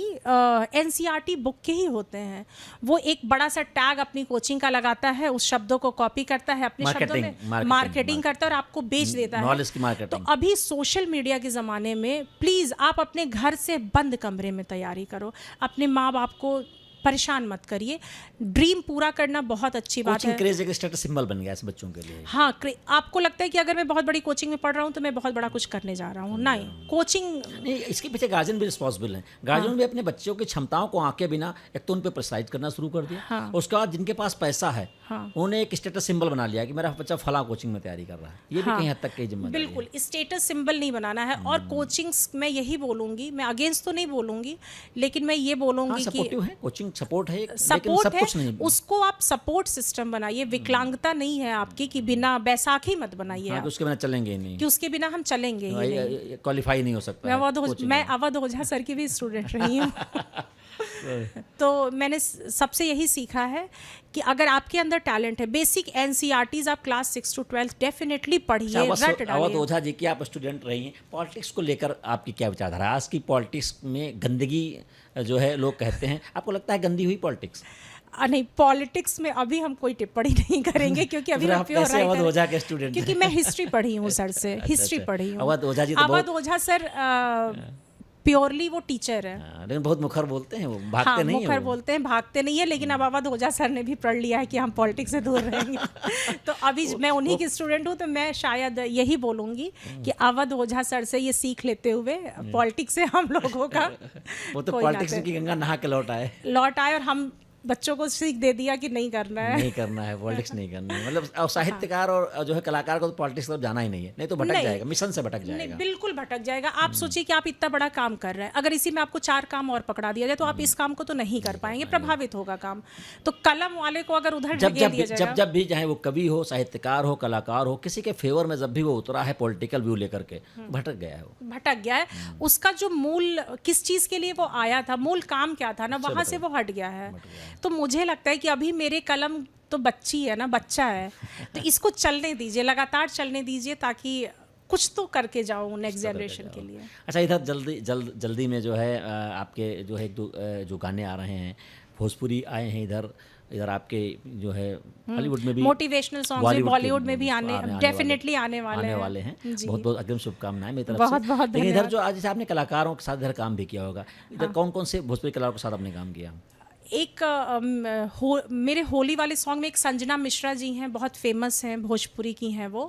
एनसीईआरटी बुक के ही होते हैं। वो एक बड़ा सा टैग अपनी कोचिंग का लगाता है, उस शब्दों को कॉपी करता है, अपने शब्दों में मार्केटिंग करता है और आपको बेच देता है। नॉलेज की मार्केटिंग। तो अभी सोशल मीडिया के ज़माने में प्लीज़ आप अपने घर से बंद कमरे में तैयारी करो, अपने माँ बाप को परेशान मत करिए। ड्रीम पूरा करना बहुत अच्छी बात कोचिंग है। क्रेज एक स्टेटस सिंबल बन गया है बच्चों के लिए। हाँ, आपको लगता है कि अगर मैं बहुत बड़ी कोचिंग में पढ़ रहा हूँ तो मैं बहुत बड़ा कुछ करने जा रहा हूँ। नहीं, कोचिंग नहीं, इसके पीछे गार्जियन भी रिस्पॉन्सिबल हैं। गार्जियन भी अपने बच्चों की क्षमताओं को आंके बिना एक तो उन पे प्रोत्साहित करना शुरू कर दिया। हाँ। उसके बाद जिनके पास पैसा है हाँ। उन्हें एक स्टेटस सिंबल बना लिया कि मेरा बच्चा फला कोचिंग में तैयारी कर रहा है। ये भी हाँ। कहीं हद तक की जिम्मेदारी है। बिल्कुल, स्टेटस सिंबल नहीं बनाना है। और कोचिंग्स मैं यही बोलूँगी, मैं अगेंस्ट तो नहीं बोलूँगी, लेकिन मैं ये हाँ, बोलूँगी कि सपोर्टिव है, कोचिंग सपोर्ट है, लेकिन सपोर्ट सब है, कुछ नहीं। उसको आप सपोर्ट सिस्टम बनाइए। विकलांगता नहीं है आपकी कि बिना बैसाखी मत बनाइए हाँ, आप, कि उसके बिना चलेंगे ही नहीं, कि उसके बिना हम चलेंगे ही नहीं। क्वालिफाई नहीं हो सकता है coaching मैं में। अवध ओझा सर की भी स्टूडेंट रही हूँ। तो मैंने सबसे यही सीखा है कि अगर आपके अंदर टैलेंट है, बेसिक एनसीईआरटीज आप क्लास 6 to 12 डेफिनेटली पढ़िए, रट अवध डालिए। ओझा जी की आप स्टूडेंट रही हैं, पॉलिटिक्स को लेकर आपकी क्या विचारधारा है? आज की पॉलिटिक्स में गंदगी जो है लोग कहते हैं, आपको लगता है गंदी हुई पॉलिटिक्स? नहीं, पॉलिटिक्स में अभी हम कोई टिप्पणी नहीं करेंगे क्योंकि अभी फिर मैं आप प्योर कैसे अवध राइटर, ओझा के स्टूडेंट क्योंकि मैं हिस्ट्री पढ़ी हूँ सर से, हिस्ट्री पढ़ी हूँ। अवध ओझा जी तो अवध ओझा सर प्योरली वो टीचर है। लेकिन बहुत मुखर बोलते हैं, वो भागते हाँ, नहीं मुखर हैं वो। बोलते हैं, भागते नहीं है। लेकिन अब अवध ओझा सर ने भी पढ़ लिया है कि हम पॉलिटिक्स से दूर रहेंगे। तो अभी मैं उन्हीं की स्टूडेंट हूँ, तो मैं शायद यही बोलूँगी कि अवध ओझा सर से ये सीख लेते हुए पॉलिटिक्स से हम लोगों का वो तो कोई पॉलिटिक्स नाते- की गंगा नहा के लौट आए। लौट आए और हम बच्चों को सीख दे दिया कि नहीं करना है। नहीं करना है, पॉलिटिक्स नहीं करना है। मतलब और साहित्यकार और जो है कलाकार को तो पॉलिटिक्स तरफ जाना ही नहीं है, नहीं तो भटक नहीं। जाएगा, मिशन से भटक नहीं, जाएगा। बिल्कुल भटक जाएगा। आप सोचिए कि आप इतना बड़ा काम कर रहे हैं, अगर इसी में आपको 4 काम और पकड़ा दिया जाए तो आप इस काम को तो नहीं कर पाएंगे, प्रभावित होगा काम। तो कलम वाले को अगर उधर जब ढकेल जब दिया भी- जाएगा, जब भी चाहे वो कवि हो, साहित्यकार हो, कलाकार हो, किसी के फेवर में जब भी वो उतरा है पॉलिटिकल व्यू लेकर के, भटक गया है वो। भटक गया है। उसका जो मूल किस चीज़ के लिए वो आया था, मूल काम क्या था ना, वहाँ से वो हट गया है। तो मुझे लगता है कि अभी मेरे कलम तो बच्ची है ना, बच्चा है, तो इसको चलने दीजिए, लगातार चलने दीजिए, ताकि कुछ तो करके जाऊँ नेक्स्ट जनरेशन के लिए। अच्छा, इधर जल्दी में जो है आपके जो है एक दो जो गाने आ रहे हैं, भोजपुरी आए हैं इधर आपके जो है हॉलीवुड में भी मोटिवेशनल सॉन्ग्स भी बॉलीवुड में भी आने डेफिनेटली आने वाले हैं। जी। बहुत बहुत अग्रिम शुभकामनाएं मेरी तरफ बहुत से। बहुत लेकिन इधर धन्यवाद। जो आज जैसे आपने कलाकारों के साथ इधर काम भी किया होगा, इधर कौन कौन से भोजपुरी कलाकारों के साथ आपने काम किया? एक मेरे होली वाले सॉन्ग में एक संजना मिश्रा जी हैं, बहुत फेमस हैं, भोजपुरी की हैं वो।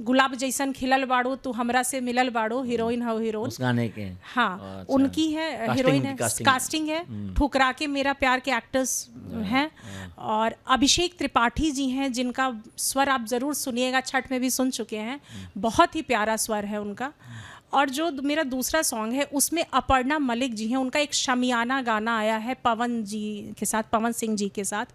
गुलाब जैसन खिलल बाड़ो तू हमरा से मिलल बाड़ो, हीरोइन हो हीरोइन। उस गाने के? हाँ, अच्छा। उनकी है, हीरोइन है, कास्टिंग। कास्टिंग है। ठुकरा के मेरा प्यार के एक्टर्स हैं। और अभिषेक त्रिपाठी जी हैं, जिनका स्वर आप ज़रूर सुनिएगा, छठ में भी सुन चुके हैं, बहुत ही प्यारा स्वर है उनका। और जो मेरा दूसरा सॉन्ग है उसमें अपर्णा मलिक जी हैं, उनका एक शमियाना गाना आया है पवन जी के साथ, पवन सिंह जी के साथ।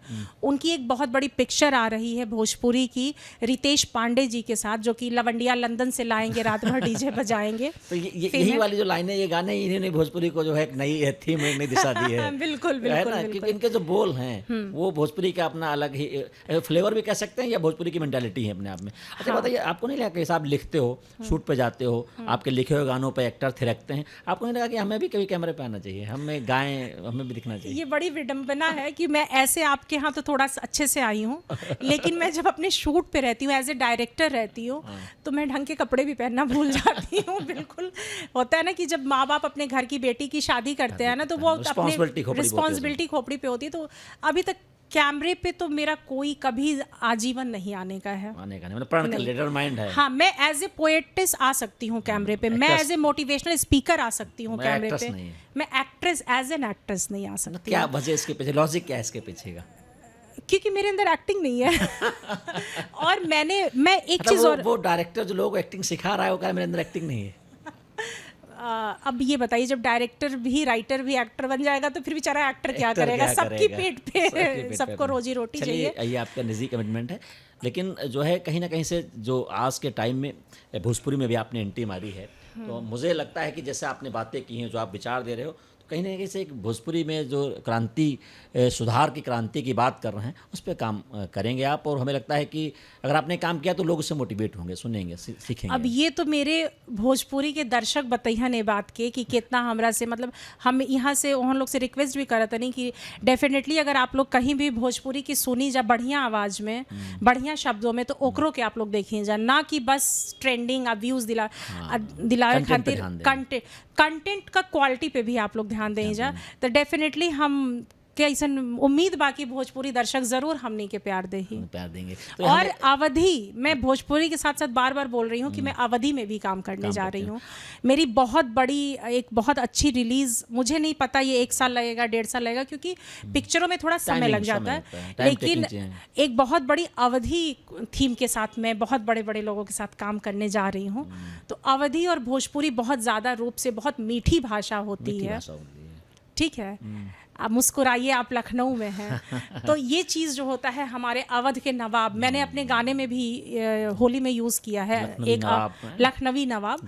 उनकी एक बहुत बड़ी पिक्चर आ रही है भोजपुरी की, रितेश पांडे जी के साथ, जो कि लवंडिया लंदन से लाएंगे, रात भर डीजे बजाएंगे। तो यही वाली जो लाइनें, ये गाने, इन्होंने भोजपुरी को जो है एक नई थीम, एक नई दिशा दी है। बिल्कुल है बिल्कुल ना, क्योंकि इनके जो बोल हैं वो भोजपुरी का अपना अलग ही फ्लेवर भी कह सकते हैं, या भोजपुरी की मेंटालिटी है अपने आप में। अच्छा, बताइए, आपको नहीं लगा कि आप लिखते हो, शूट पे जाते हो, आपके लिखे हुए गानों पे एक्टर थिरकते हैं, आपको नहीं लगा कि हमें भी कभी कैमरे पे आना चाहिए, हमें गाएं, हमें भी दिखना चाहिए? ये बड़ी विडंबना है कि मैं ऐसे आपके यहाँ तो थोड़ा सा अच्छे से आई हूँ, लेकिन मैं जब अपने शूट पे रहती हूँ, एज ए डायरेक्टर रहती हूँ, तो मैं ढंग के कपड़े भी पहनना भूल जाती हूँ। बिल्कुल होता है ना कि जब माँ बाप अपने घर की बेटी की शादी करते हैं ना, तो वो अपने रिस्पॉन्सिबिलिटी खोपड़ी पे होती है। तो अभी तक कैमरे पे तो मेरा कोई कभी आजीवन नहीं आने का है, आने का नहीं, मतलब प्रण का डिटरमाइंड है। हाँ, मैं एज ए पोएटिस आ सकती हूँ कैमरे पे, मैं एज ए मोटिवेशनल स्पीकर आ सकती हूँ कैमरे पे, मैं एक्ट्रेस एज एन एक्ट्रेस नहीं आ सकती। क्या वजह इसके पीछे, लॉजिक क्या है इसके पीछे का? क्योंकि मेरे अंदर एक्टिंग नहीं है। और मैं एक चीज़ और, वो डायरेक्टर जो लोग एक्टिंग सिखा रहा है वो कह मेरे अंदर एक्टिंग नहीं है। अब ये बताइए, जब डायरेक्टर भी राइटर भी एक्टर बन जाएगा तो फिर बेचारा एक्टर क्या करेगा? सबकी पेट पे सबको रोजी रोटी चाहिए। ये आपका निजी कमिटमेंट है, लेकिन जो है कहीं ना कहीं से जो आज के टाइम में भोजपुरी में भी आपने एंट्री मारी है, तो मुझे लगता है कि जैसे आपने बातें की हैं, जो आप विचार दे रहे हो, तो कहीं ना कहीं से एक भोजपुरी में जो क्रांति सुधार की क्रांति की बात कर रहे हैं उस पर काम करेंगे आप, और हमें लगता है कि अगर आपने काम किया तो लोग उससे मोटिवेट होंगे, सुनेंगे, सीखेंगे। अब ये तो मेरे भोजपुरी के दर्शक बतैया ने बात की कि कितना हमरा से, मतलब हम यहाँ से उन लोग से रिक्वेस्ट भी करत नहीं कि डेफिनेटली अगर आप लोग कहीं भी भोजपुरी की सुनी जा बढ़िया आवाज़ में, बढ़िया शब्दों में, तो ओकरों के आप लोग देखिए जा, ना कि बस ट्रेंडिंग व्यूज़ दिलाए खातिर कंटेंट का क्वालिटी पे भी आप लोग ध्यान दें जा। तो डेफिनेटली हम के ऐसा उम्मीद बाकी भोजपुरी दर्शक जरूर हमनी के प्यार देंगे। तो और अवधि, मैं भोजपुरी के साथ साथ बार बार बोल रही हूँ कि मैं अवधि में भी काम करने जा रही हूँ। मेरी बहुत बड़ी एक बहुत अच्छी रिलीज, मुझे नहीं पता ये 1 साल लगेगा 1.5 साल लगेगा, क्योंकि पिक्चरों में थोड़ा समय लग जाता है, लेकिन एक बहुत बड़ी अवधि थीम के साथ मैं बहुत बड़े बड़े लोगों के साथ काम करने जा रही हूँ। तो अवधि और भोजपुरी बहुत ज़्यादा रूप से बहुत मीठी भाषा होती है, ठीक है। आप मुस्कुराइए, आप लखनऊ में हैं तो ये चीज़ जो होता है हमारे अवध के नवाब, मैंने अपने गाने में भी होली में यूज़ किया है, एक लखनवी नवाब,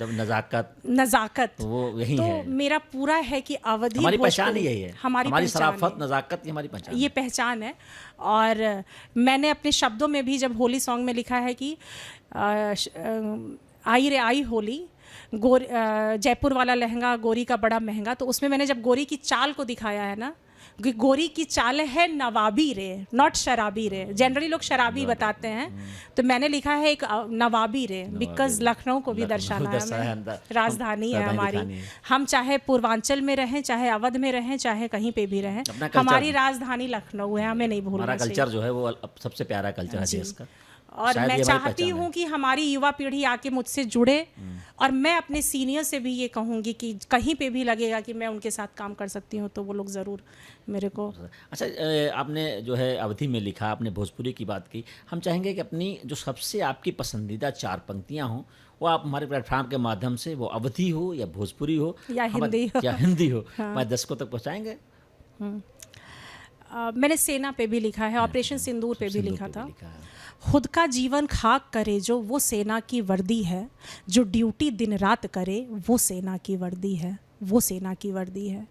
नज़ाकत, तो वो यही तो है। मेरा पूरा है कि अवधि हमारी पहचान ही यही है, हमारी शराफत, नज़ाकत हमारी पहचान, ये पहचान है। और मैंने अपने शब्दों में भी जब होली सॉन्ग में लिखा है कि आई रे आई होली, जयपुर वाला लहंगा गोरी का बड़ा महंगा, तो उसमें मैंने जब गोरी की चाल को दिखाया है ना, कि गोरी की चाल है नवाबी रे, नॉट शराबी रे। जनरली लोग शराबी बताते हैं, तो मैंने लिखा है एक नवाबी रे, बिकॉज लखनऊ को भी दर्शाना है, राजधानी है हमारी। हम चाहे पूर्वांचल में रहें, चाहे अवध में रहें, चाहे कहीं पे भी रहें, हमारी राजधानी लखनऊ है, हमें नहीं भूलना चाहिए। कल्चर जो है वो सबसे प्यारा कल्चर है देश का। और मैं चाहती हूँ कि हमारी युवा पीढ़ी आके मुझसे जुड़े, और मैं अपने सीनियर से भी ये कहूँगी कि कहीं पे भी लगेगा कि मैं उनके साथ काम कर सकती हूँ तो वो लोग ज़रूर मेरे को। अच्छा, आपने जो है अवधि में लिखा, आपने भोजपुरी की बात की, हम चाहेंगे कि अपनी जो सबसे आपकी पसंदीदा 4 पंक्तियाँ हों वो आप हमारे प्लेटफॉर्म के माध्यम से, वो अवधि हो या भोजपुरी हो या हिंदी हो, हमारे दर्शकों तक पहुँचाएंगे। मैंने सेना पे भी लिखा है, ऑपरेशन सिंदूर पे भी लिखा था। खुद का जीवन खाक करे जो वो सेना की वर्दी है, जो ड्यूटी दिन रात करे वो सेना की वर्दी है, वो सेना की वर्दी है।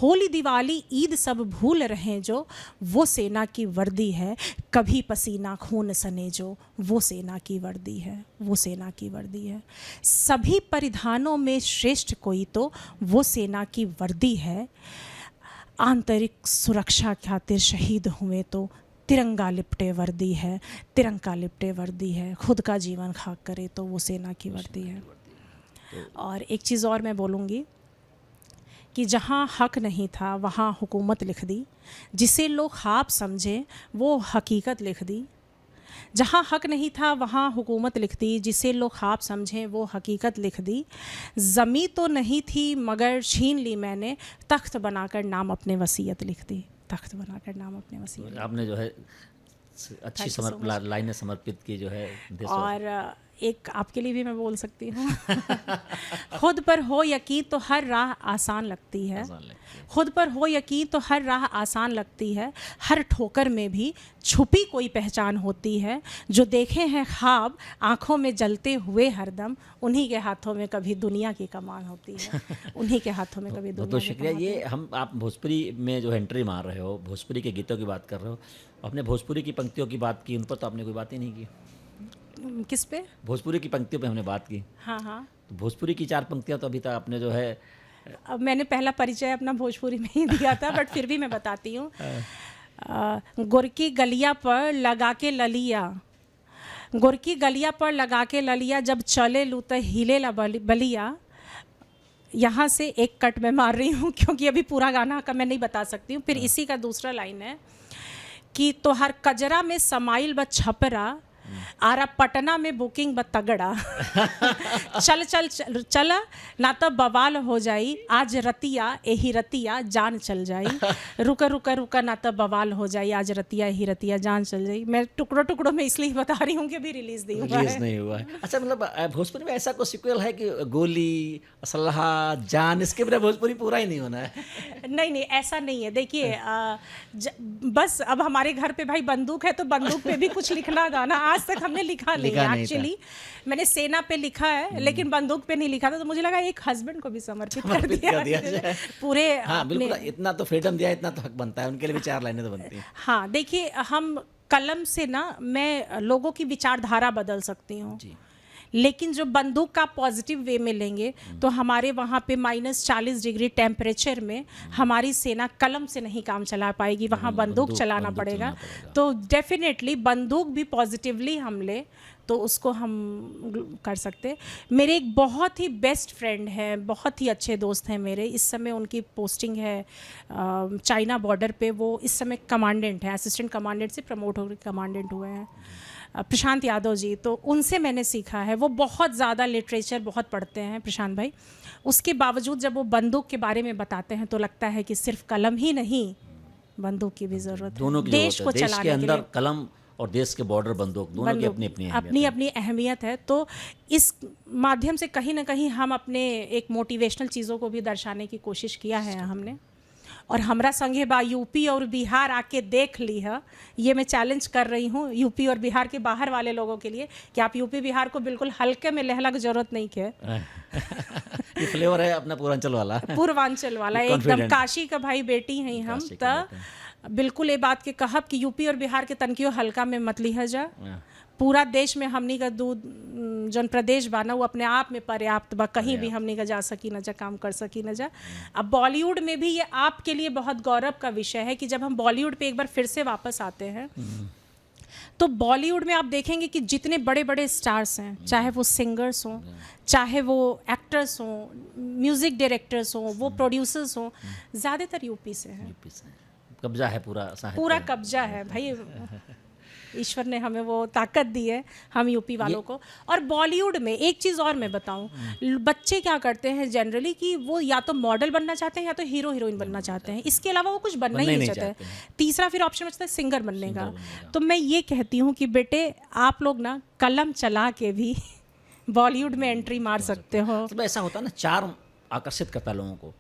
होली दिवाली ईद सब भूल रहे जो वो सेना की वर्दी है, कभी पसीना खून सने जो वो सेना की वर्दी है, वो सेना की वर्दी है। सभी परिधानों में श्रेष्ठ कोई तो वो सेना की वर्दी है, आंतरिक सुरक्षा खातिर शहीद हुए तो तिरंगा लिपटे वर्दी है, तिरंगा लिपटे वर्दी है। खुद का जीवन खाक करे तो वो सेना की वर्दी है। और एक चीज़ और मैं बोलूँगी कि जहाँ हक नहीं था वहाँ हुकूमत लिख दी, जिसे लोग ख्वाब समझे वो हकीकत लिख दी। जहाँ हक नहीं था वहाँ हुकूमत लिख दी, जिसे लोग ख्वाब समझें वो हकीकत लिख दी। ज़मी तो नहीं थी मगर छीन ली मैंने, तख्त बनाकर नाम अपने वसीयत लिख दी, तख्त बनाकर नाम अपने वसीयत। आपने जो है अच्छी लाइनें समर्पित की जो है देश। और एक आपके लिए भी मैं बोल सकती हूँ खुद पर हो यकीन तो हर राह आसान लगती है, खुद पर हो यकीन तो हर राह आसान लगती है, हर ठोकर में भी छुपी कोई पहचान होती है। जो देखे हैं ख्वाब आँखों में जलते हुए हरदम, उन्हीं के हाथों में कभी दुनिया की कमान होती है, उन्हीं के हाथों में कभी दुनिया। तो शुक्रिया। ये आप भोजपुरी में जो एंट्री मार रहे हो, भोजपुरी के गीतों की बात कर रहे हो, अपने भोजपुरी की पंक्तियों की बात की, उन पर तो आपने कोई बात ही नहीं की। किस पे? भोजपुरी की पंक्तियों पे हमने बात की। हाँ हाँ, तो भोजपुरी की 4 पंक्तियाँ तो अभी तक आपने जो है, अब मैंने पहला परिचय अपना भोजपुरी में ही दिया था, बट फिर भी मैं बताती हूँ। गुरकी गलिया पर लगा के ललिया, गुरकी गलिया पर लगा के ललिया, जब चले लू तो हिले ला बलिया। यहाँ से एक कट मैं मार रही हूँ क्योंकि अभी पूरा गाना का मैं नहीं बता सकती हूँ। फिर इसी का दूसरा लाइन है कि तो हर कजरा में समाइल ब छपरा, आरा पटना में बुकिंग ब तगड़ा चल चल चल चला ना तो बवाल हो जाई, आज रतिया एही रतिया जान चल जाई, रुका रुका रुका ना तो बवाल हो जाई, आज रतिया एही रतिया जान चल जाई। मैं टुकड़ों टुकड़ों में इसलिए बता रही हूँ कि अभी रिलीज नहीं हुआ है। अच्छा, मतलब भोजपुरी में ऐसा कोई सीक्वल है कि गोली असलहा जान, इसके बिना भोजपुरी पूरा ही नहीं होना है? नहीं नहीं, ऐसा नहीं है। देखिए बस अब हमारे घर पे भाई बंदूक है तो बंदूक पे भी कुछ लिखना था ना। आज आज तक हमने लिखा नहीं लिखा है नहीं था। एक्चुअली। मैंने सेना पे लिखा है लेकिन बंदूक पे नहीं लिखा था, तो मुझे लगा एक हस्बैंड को भी समर्पित कर समर्पित कर दिया दिया जाए। पूरे हाँ अपने। बिल्कुल, इतना तो फ्रीडम दिया, इतना तो हक बनता है, उनके लिए भी 4 लाइनें तो बनती हैं। हाँ देखिए, हम कलम से ना मैं लोगों की विचारधारा बदल सकती हूँ, जी। लेकिन जो बंदूक का पॉजिटिव वे में लेंगे तो हमारे वहाँ पे -40 डिग्री टेम्परेचर में हमारी सेना कलम से नहीं काम चला पाएगी, वहाँ बंदूक चलाना पड़ेगा। तो डेफिनेटली बंदूक भी पॉजिटिवली हम ले तो उसको हम कर सकते। मेरे एक बहुत ही बेस्ट फ्रेंड हैं, बहुत ही अच्छे दोस्त हैं मेरे, इस समय उनकी पोस्टिंग है चाइना बॉर्डर पे, वो इस समय कमांडेंट है, असिस्टेंट कमांडेंट से प्रमोट होकर कमांडेंट हुए हैं, प्रशांत यादव जी। तो उनसे मैंने सीखा है, वो बहुत ज़्यादा लिटरेचर बहुत पढ़ते हैं प्रशांत भाई, उसके बावजूद जब वो बंदूक के बारे में बताते हैं तो लगता है कि सिर्फ कलम ही नहीं, बंदूक की भी ज़रूरत है दोनों की देश को देश के चलाने के अंदर लिए। कलम और देश के बॉर्डर बंदूक, दोनों की अपनी अपनी अपनी अपनी अहमियत है। तो इस माध्यम से कहीं ना कहीं हम अपने एक मोटिवेशनल चीज़ों को भी दर्शाने की कोशिश किया है हमने। और हमरा संगे बा यूपी और बिहार आके देख ली है, ये मैं चैलेंज कर रही हूँ यूपी और बिहार के बाहर वाले लोगों के लिए कि आप यूपी बिहार को बिल्कुल हल्के में लेहला की जरूरत नहीं है। ये फ्लेवर है अपना पूर्वांचल वाला। पूर्वांचल वाला एकदम Confident। काशी का भाई बेटी हैं हम, काशी के तो बिल्कुल ये बात के कहब कि यूपी और बिहार के तनकियो हल्का में मत लिया जा। हाँ। पूरा देश में हमनी का दूध जौन प्रदेश बा ना वो अपने आप में पर्याप्त बा, कहीं भी हमनी का जा सकी न जा, काम कर सकी न जा। अब बॉलीवुड में भी ये आपके लिए बहुत गौरव का विषय है कि जब हम बॉलीवुड पे एक बार फिर से वापस आते हैं तो बॉलीवुड में आप देखेंगे कि जितने बड़े बड़े स्टार्स हैं, चाहे वो सिंगर्स हों, चाहे वो एक्टर्स हों, म्यूज़िक डायरेक्टर्स हों, वो प्रोड्यूसर्स हों, ज़्यादातर यूपी से हैं। यूपी से कब्जा है पूरा साहित्य। पूरा कब्जा है भाई, ईश्वर ने हमें वो ताकत दी है हम यूपी वालों को। और बॉलीवुड में एक चीज़ और मैं बताऊं, बच्चे क्या करते हैं जनरली कि वो या तो मॉडल बनना चाहते हैं या तो हीरो हीरोइन बनना चाहते हैं, इसके अलावा वो कुछ बनना ही नहीं चाहते हैं। तीसरा फिर ऑप्शन बचता है सिंगर बनने का। तो मैं ये कहती हूँ कि बेटे आप लोग ना कलम चला के भी बॉलीवुड में एंट्री मार सकते हो। मतलब ऐसा होता है ना, चार्म आकर्षित करता है लोगों को,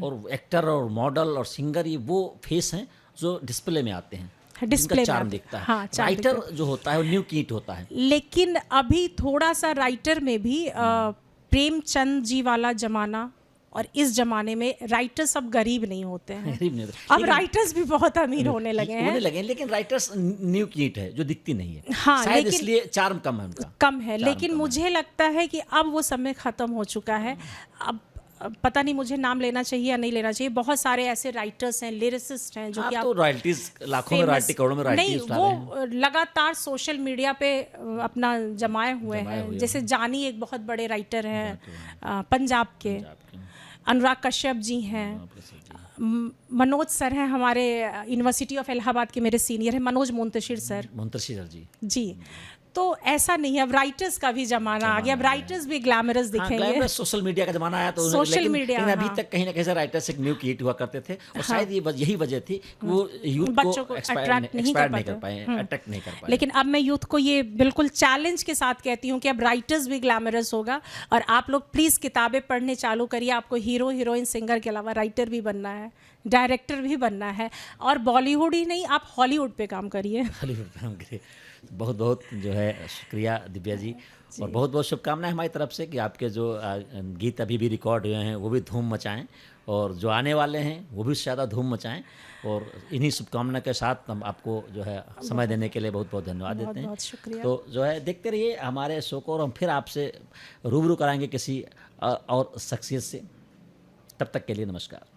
और एक्टर और मॉडल और सिंगर ये वो फेस हैं जो डिस्प्ले में आते हैं, डिस्प्ले में चार्म आते- दिखता है। हाँ, चार्म राइटर जो होता है वो न्यू कीट होता है। लेकिन अभी थोड़ा सा राइटर में भी प्रेमचंद जी वाला जमाना, और इस जमाने में राइटर्स अब गरीब नहीं होते हैं, गरीब नहीं होता। अब राइटर्स भी बहुत अमीर होने लगे होने हैं। लगे हैं, लेकिन राइटर्स न्यू कीट है जो दिखती नहीं है। हाँ, शायद लेकिन- इसलिए चार्म कम है उनका। कम है, चार्म लेकिन कम है। मुझे लगता है कि अब वो समय ख़त्म हो चुका है। अब पता नहीं मुझे नाम लेना चाहिए या नहीं लेना चाहिए, बहुत सारे ऐसे राइटर्स हैं, लिरिसिस्ट हैं जो कि आप आप तो रॉयल्टीज लाखों में famous- रॉयल्टी, करोड़ों में रॉयल्टी नहीं, उठा रहे हैं। वो लगातार सोशल मीडिया पे अपना जमाए हुए जमाए हैं। हुए जैसे जानी एक बहुत बड़े राइटर हैं पंजाब के, अनुराग कश्यप जी हैं, मनोज सर हैं हमारे यूनिवर्सिटी ऑफ इलाहाबाद के, मेरे सीनियर हैं मनोज मुंतशिर सर मुंतशिर जी। जी। तो ऐसा नहीं है, अब राइटर्स का भी जमाना आ गया, अब राइटर्स भी ग्लैमरस हाँ, दिखेंगे। ग्लैमरस सोशल मीडिया का जमाना आया तो सोशल लेकिन, मीडिया, लेकिन अभी हाँ। तक कहीं ना कहीं से राइटर्स एक न्यू कीट हुआ करते थे, और शायद ये यही वजह थी कि वो यूथ बच्चों को attract नहीं कर पाए, अट्रैक्ट नहीं कर पाए। लेकिन अब मैं यूथ को ये बिल्कुल चैलेंज के साथ कहती हूँ कि अब राइटर्स भी ग्लैमरस होगा, और आप लोग प्लीज़ किताबें पढ़ने चालू करिए। आपको हीरो हीरोइन सिंगर के अलावा राइटर भी बनना है, डायरेक्टर भी बनना है, और बॉलीवुड ही नहीं, आप हॉलीवुड पे काम करिए। हॉलीवुड पे काम करिए। बहुत बहुत जो है शुक्रिया दिव्या जी, और बहुत बहुत शुभकामनाएं हमारी तरफ से कि आपके जो गीत अभी भी रिकॉर्ड हुए हैं वो भी धूम मचाएं, और जो आने वाले हैं वो भी ज़्यादा धूम मचाएं। और इन्हीं शुभकामना के साथ हम आपको जो है समय देने के लिए बहुत बहुत धन्यवाद देते हैं। बहुत शुक्रिया। तो जो है देखते रहिए हमारे शो को, और हम फिर आपसे रूबरू कराएंगे किसी और शख्सियत से। तब तक के लिए नमस्कार।